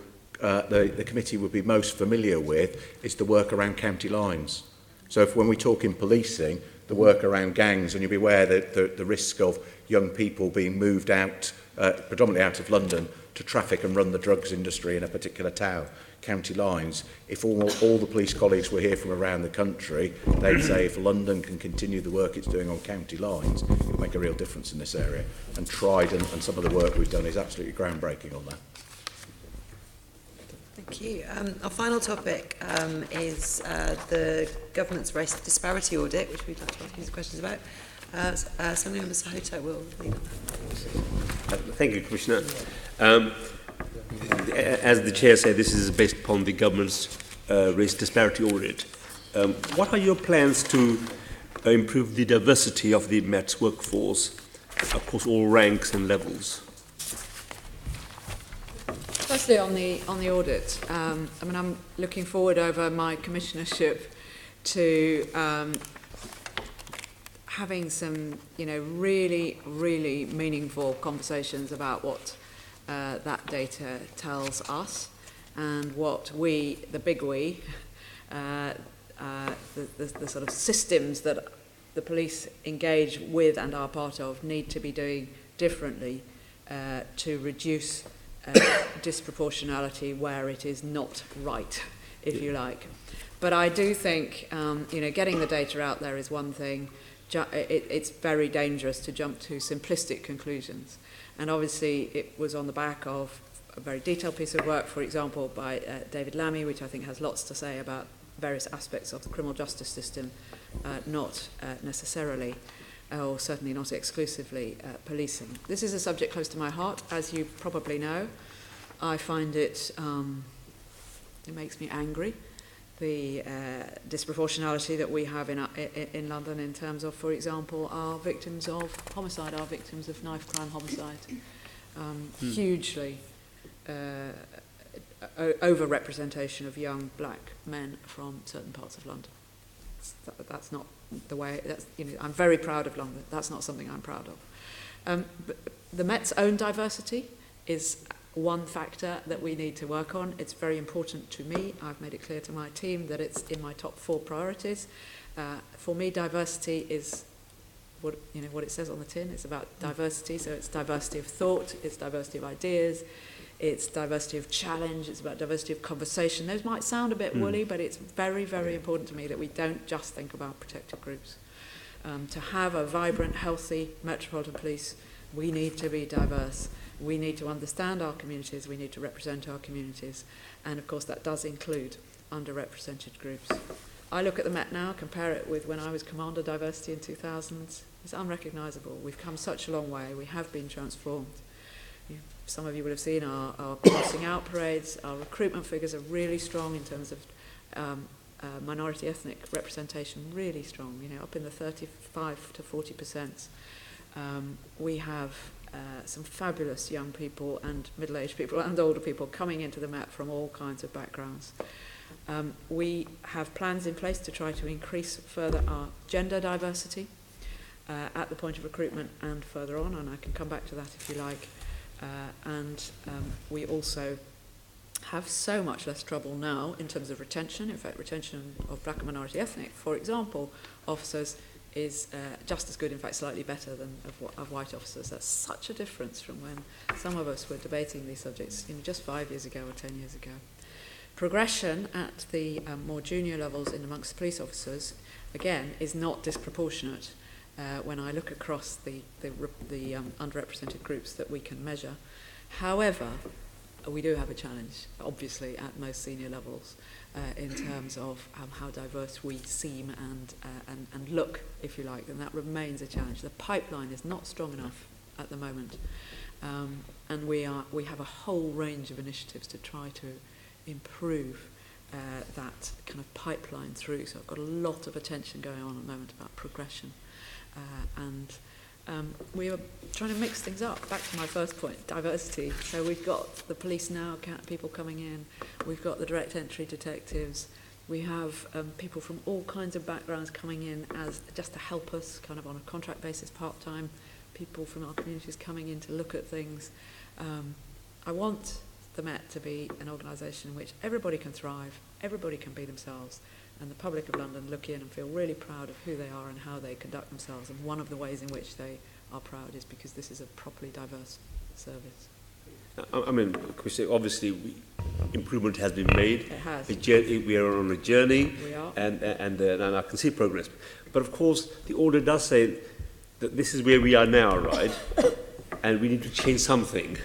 the committee would be most familiar with is the work around county lines. So when we talk in policing, the work around gangs, and you'll be aware that the risk of young people being moved out, predominantly out of London, to traffic and run the drugs industry in a particular town, county lines. If all the police colleagues were here from around the country, they'd say if London can continue the work it's doing on county lines, it'll make a real difference in this area. And Trident and some of the work we've done is absolutely groundbreaking on that. Thank you. Our final topic is the government's race disparity audit, which we'd like to ask you some questions about. Something on Mr. Hoto will lead on that. Thank you, Commissioner. As the Chair said, this is based upon the government's race disparity audit. What are your plans to improve the diversity of the Met's workforce across all ranks and levels? Firstly, on the audit, I'm looking forward over my commissionership to having some, really, really meaningful conversations about what that data tells us and what we, the big we, the sort of systems that the police engage with and are part of need to be doing differently to reduce disproportionality where it is not right, if you like. But I do think, getting the data out there is one thing. It's very dangerous to jump to simplistic conclusions. And obviously it was on the back of a very detailed piece of work, for example, by David Lammy, which I think has lots to say about various aspects of the criminal justice system, not necessarily, or certainly not exclusively, policing. This is a subject close to my heart, as you probably know. I find it makes me angry, the disproportionality that we have in London in terms of, for example, our victims of homicide, our victims of knife crime homicide. Hugely over-representation of young black men from certain parts of London. That's not the way. I'm very proud of London. That's not something I'm proud of. But the Met's own diversity is one factor that we need to work on. It's very important to me. I've made it clear to my team that it's in my top 4 priorities. For me, diversity is what it says on the tin. It's about diversity. So it's diversity of thought. It's diversity of ideas. It's diversity of challenge. It's about diversity of conversation. Those might sound a bit woolly, but it's very, very important to me that we don't just think about protected groups. To have a vibrant, healthy Metropolitan Police, we need to be diverse. We need to understand our communities. We need to represent our communities. And, of course, that does include underrepresented groups. I look at the Met now, compare it with when I was Commander Diversity in 2000. It's unrecognisable. We've come such a long way. We have been transformed. Some of you would have seen our passing out parades. Our recruitment figures are really strong in terms of minority ethnic representation, really strong, up in the 35 to 40%. We have some fabulous young people and middle-aged people and older people coming into the Met from all kinds of backgrounds. We have plans in place to try to increase further our gender diversity at the point of recruitment and further on, and I can come back to that if you like. We also have so much less trouble now in terms of retention. In fact, retention of black and minority ethnic, for example, officers is just as good, in fact slightly better than of white officers. That's such a difference from when some of us were debating these subjects just 5 years ago or 10 years ago. Progression at the more junior levels in amongst police officers, again, is not disproportionate when I look across the underrepresented groups that we can measure. However, we do have a challenge, obviously, at most senior levels in terms of how diverse we seem and look, if you like, and that remains a challenge. The pipeline is not strong enough at the moment, and we have a whole range of initiatives to try to improve that kind of pipeline through. So I've got a lot of attention going on at the moment about progression, and we are trying to mix things up. Back to my first point, diversity. So we've got the police now, people coming in. We've got the direct entry detectives. We have people from all kinds of backgrounds coming in as just to help us, kind of on a contract basis, part-time. People from our communities coming in to look at things. I want the Met to be an organisation in which everybody can thrive, everybody can be themselves, and the public of London look in and feel really proud of who they are and how they conduct themselves. And one of the ways in which they are proud is because this is a properly diverse service. I mean, obviously, improvement has been made. It has. We are on a journey, We are. and I can see progress. But of course, the order does say that this is where we are now, right? And we need to change something.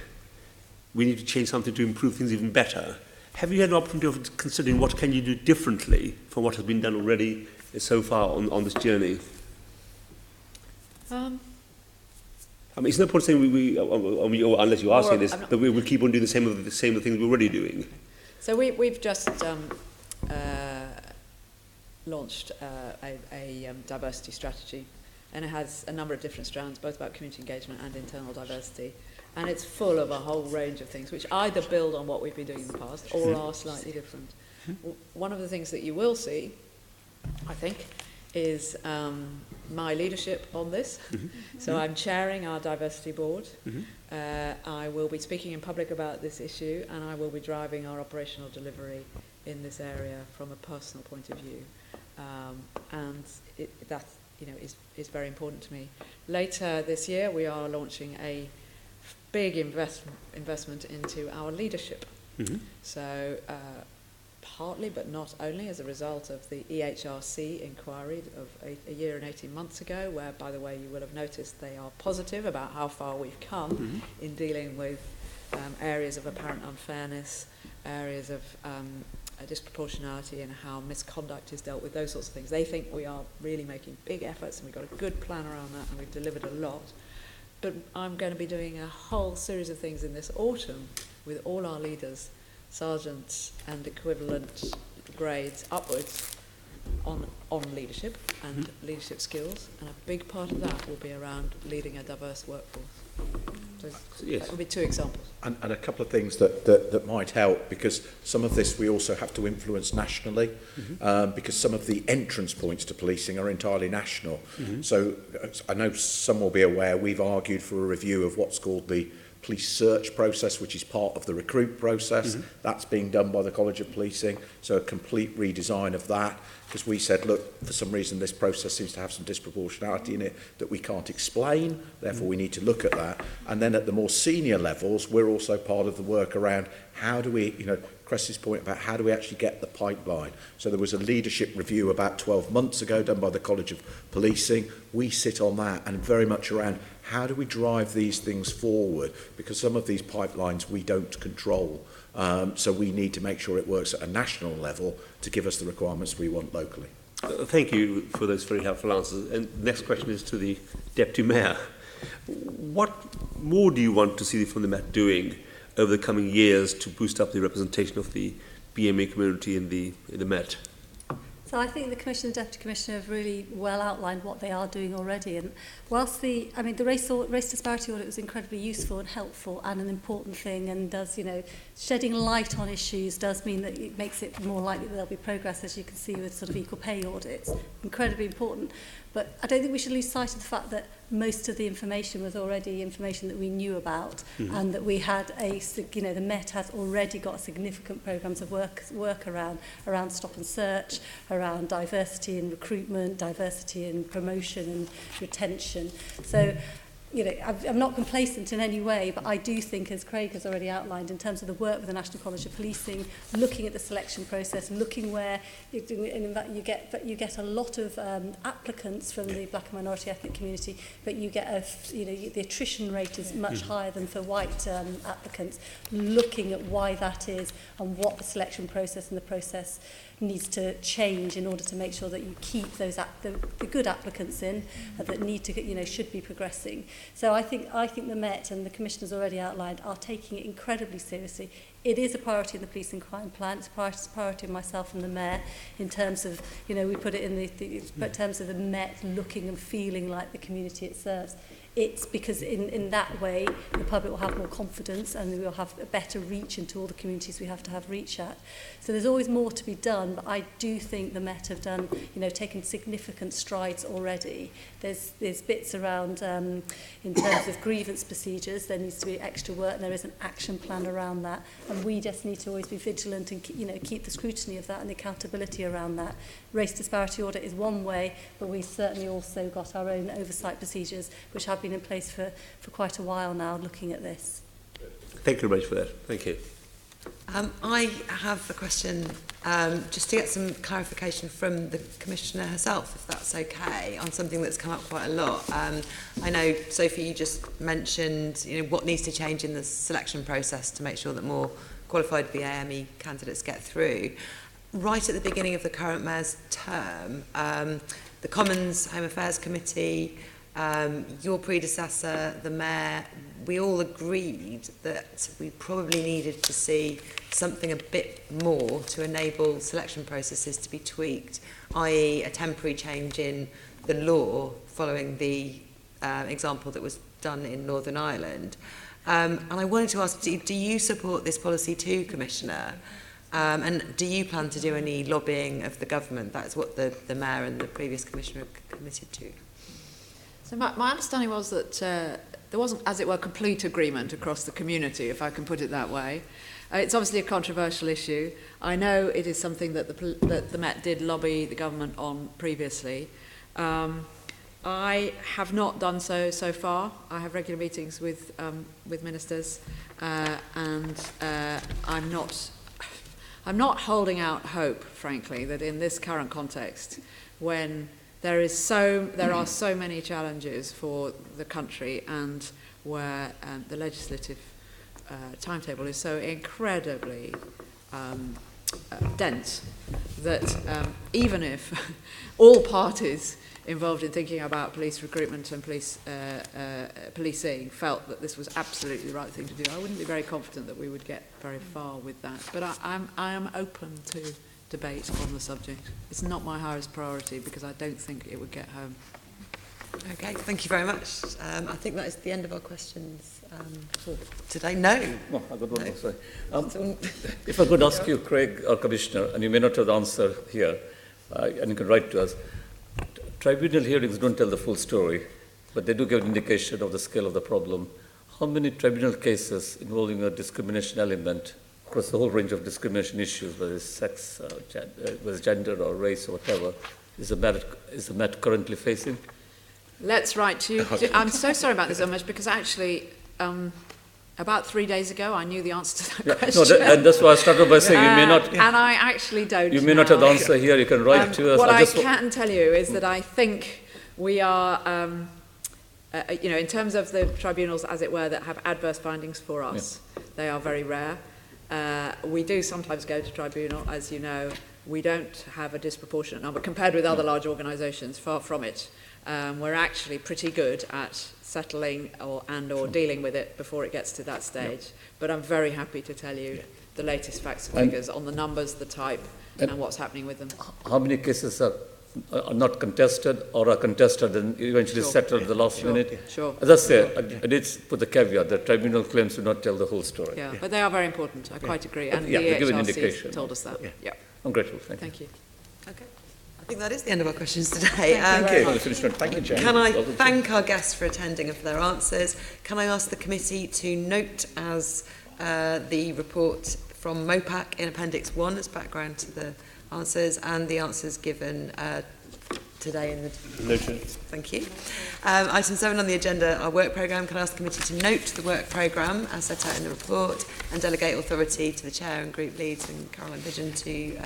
We need to change something to improve things even better. Have you had an opportunity of considering what can you do differently from what has been done already so far on this journey? I mean, it's no point saying unless you are saying this, that we will keep on doing the same things we're already doing. So we've just launched a diversity strategy, and it has a number of different strands, both about community engagement and internal diversity. And it's full of a whole range of things which either build on what we've been doing in the past or are slightly different. One of the things that you will see, I think, is my leadership on this. So I'm chairing our diversity board. I will be speaking in public about this issue, and I will be driving our operational delivery in this area from a personal point of view. And that, you know, is very important to me. Later this year, we are launching a big investment into our leadership. So partly, but not only, as a result of the EHRC inquiry of a year and 18 months ago, where, by the way, you will have noticed they are positive about how far we've come in dealing with areas of apparent unfairness, areas of disproportionality, and how misconduct is dealt with, those sorts of things. They think we are really making big efforts, and we've got a good plan around that, and we've delivered a lot. But I'm going to be doing a whole series of things in this autumn with all our leaders, sergeants and equivalent grades upwards, on leadership and leadership skills, and a big part of that will be around leading a diverse workforce. So that will be two examples. And a couple of things that might help, because some of this we also have to influence nationally, because some of the entrance points to policing are entirely national. So I know some will be aware, we've argued for a review of what's called the police search process, which is part of the recruit process. That's being done by the College of Policing, so a complete redesign of that, because we said, look, for some reason this process seems to have some disproportionality in it that we can't explain, therefore we need to look at that. And then at the more senior levels, we're also part of the work around how do we, you know, Cress's point about how do we actually get the pipeline. So there was a leadership review about 12 months ago done by the College of Policing. We sit on that, and very much around how do we drive these things forward, because some of these pipelines we don't control. So we need to make sure it works at a national level to give us the requirements we want locally. Thank you for those very helpful answers. And the next question is to the Deputy Mayor. What more do you want to see from the Met doing over the coming years to boost up the representation of the BMA community in the Met? So I think the Commissioner and Deputy Commissioner have really well outlined what they are doing already. And whilst the race disparity audit was incredibly useful and helpful and an important thing, and does, you know, shedding light on issues does mean that it makes it more likely that there'll be progress, as you can see with sort of equal pay audits, incredibly important. But I don't think we should lose sight of the fact that most of the information was already information that we knew about, and that we had the Met has already got significant programmes of work around stop and search, around diversity in recruitment, diversity in promotion and retention. So, you know, I'm not complacent in any way, but I do think, as Craig has already outlined, in terms of the work with the National College of Policing, looking at the selection process, looking where you get a lot of applicants from the black and minority ethnic community, but you get the attrition rate is much higher than for white applicants. Looking at why that is and what the selection process and the process needs to change in order to make sure that you keep those the good applicants in that need to, you know, should be progressing. So I think the Met, and the Commissioner's already outlined, are taking it incredibly seriously. It is a priority in the Police and Crime Plan. It's a priority of myself and the Mayor in terms of, you know, we put it in terms of the Met looking and feeling like the community it serves. It's because in that way the public will have more confidence, and we will have a better reach into all the communities we have to have reach at. So there's always more to be done, but I do think the Met have done, you know, taken significant strides already. There's bits around in terms of grievance procedures. There needs to be extra work, and there is an action plan around that, and we just need to always be vigilant and, you know, keep the scrutiny of that and the accountability around that. Race disparity audit is one way, but we've certainly also got our own oversight procedures which have been in place for quite a while now, looking at this. Thank you very much for that. Thank you. I have a question, just to get some clarification from the Commissioner herself, if that's okay, on something that's come up quite a lot. I know, Sophie, you just mentioned, you know, what needs to change in the selection process to make sure that more qualified BAME candidates get through. Right at the beginning of the current Mayor's term, the Commons Home Affairs Committee your predecessor, the Mayor, we all agreed that we probably needed to see something a bit more to enable selection processes to be tweaked, i.e. a temporary change in the law following the example that was done in Northern Ireland. And I wanted to ask, do you support this policy too, Commissioner? And do you plan to do any lobbying of the government? That's what the Mayor and the previous Commissioner committed to. So my understanding was that there wasn't, as it were, complete agreement across the community, if I can put it that way. It's obviously a controversial issue. I know it is something that the Met did lobby the government on previously. I have not done so far. I have regular meetings with ministers, and I'm not holding out hope, frankly, that in this current context, when there are so many challenges for the country, and where the legislative timetable is so incredibly dense, that even if all parties involved in thinking about police recruitment and policing felt that this was absolutely the right thing to do, I wouldn't be very confident that we would get very far with that. But I am open to debate on the subject. It's not my highest priority because I don't think it would get home. Okay, thank you very much. I think that is the end of our questions for today. No. Oh, I've got one more, sorry. If I could ask you, Craig, or Commissioner, and you may not have the answer here, and you can write to us. Tribunal hearings don't tell the full story, but they do give an indication of the scale of the problem. How many tribunal cases involving a discrimination element across the whole range of discrimination issues, whether it's sex, whether it's gender or race or whatever, is the Met currently facing? Let's write to you. I'm so sorry about this, Umesh, because actually, about 3 days ago, I knew the answer to that question. No, and that's why I started by saying you may not. And I actually don't. You may not have the answer here. You can write to us. What I can tell you is that I think we are, in terms of the tribunals, as it were, that have adverse findings for us, they are very rare. We do sometimes go to tribunal, as you know. We don't have a disproportionate number compared with other large organisations. Far from it. We're actually pretty good at settling or dealing with it before it gets to that stage. But I'm very happy to tell you the latest facts and figures on the numbers, the type, and what's happening with them. How many cases are not contested or are contested and eventually settled at the last minute? Sure. As I say, I did put the caveat that tribunal claims do not tell the whole story. Yeah, but they are very important. I quite agree. And the they give an EHRC indication. told us that. Yeah. I'm grateful. Thank you. Okay. I think that is the end of our questions today. Thank you, Jen. Can I thank our guests for attending and for their answers? Can I ask the committee to note as the report from MOPAC in Appendix 1 as background to the answers, and the answers given today in the... Noted. Thank you. Item 7 on the agenda, our work programme. Can I ask the committee to note the work programme as set out in the report and delegate authority to the Chair and Group Leads and Caroline Pigeon to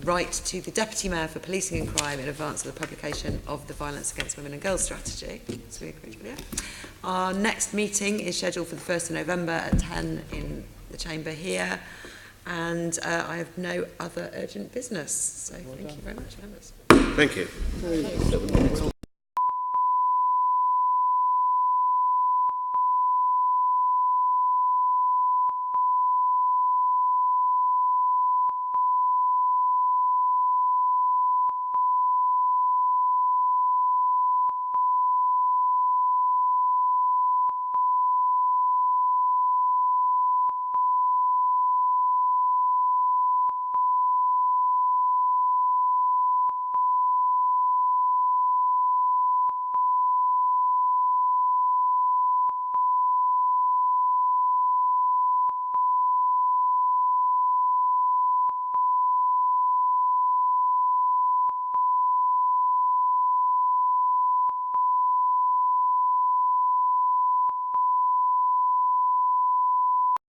write to the Deputy Mayor for Policing and Crime in advance of the publication of the Violence Against Women and Girls Strategy. So we agree with that. Our next meeting is scheduled for the 1st of November at 10 in the chamber here. And I have no other urgent business. So thank you very much, members. Thank you.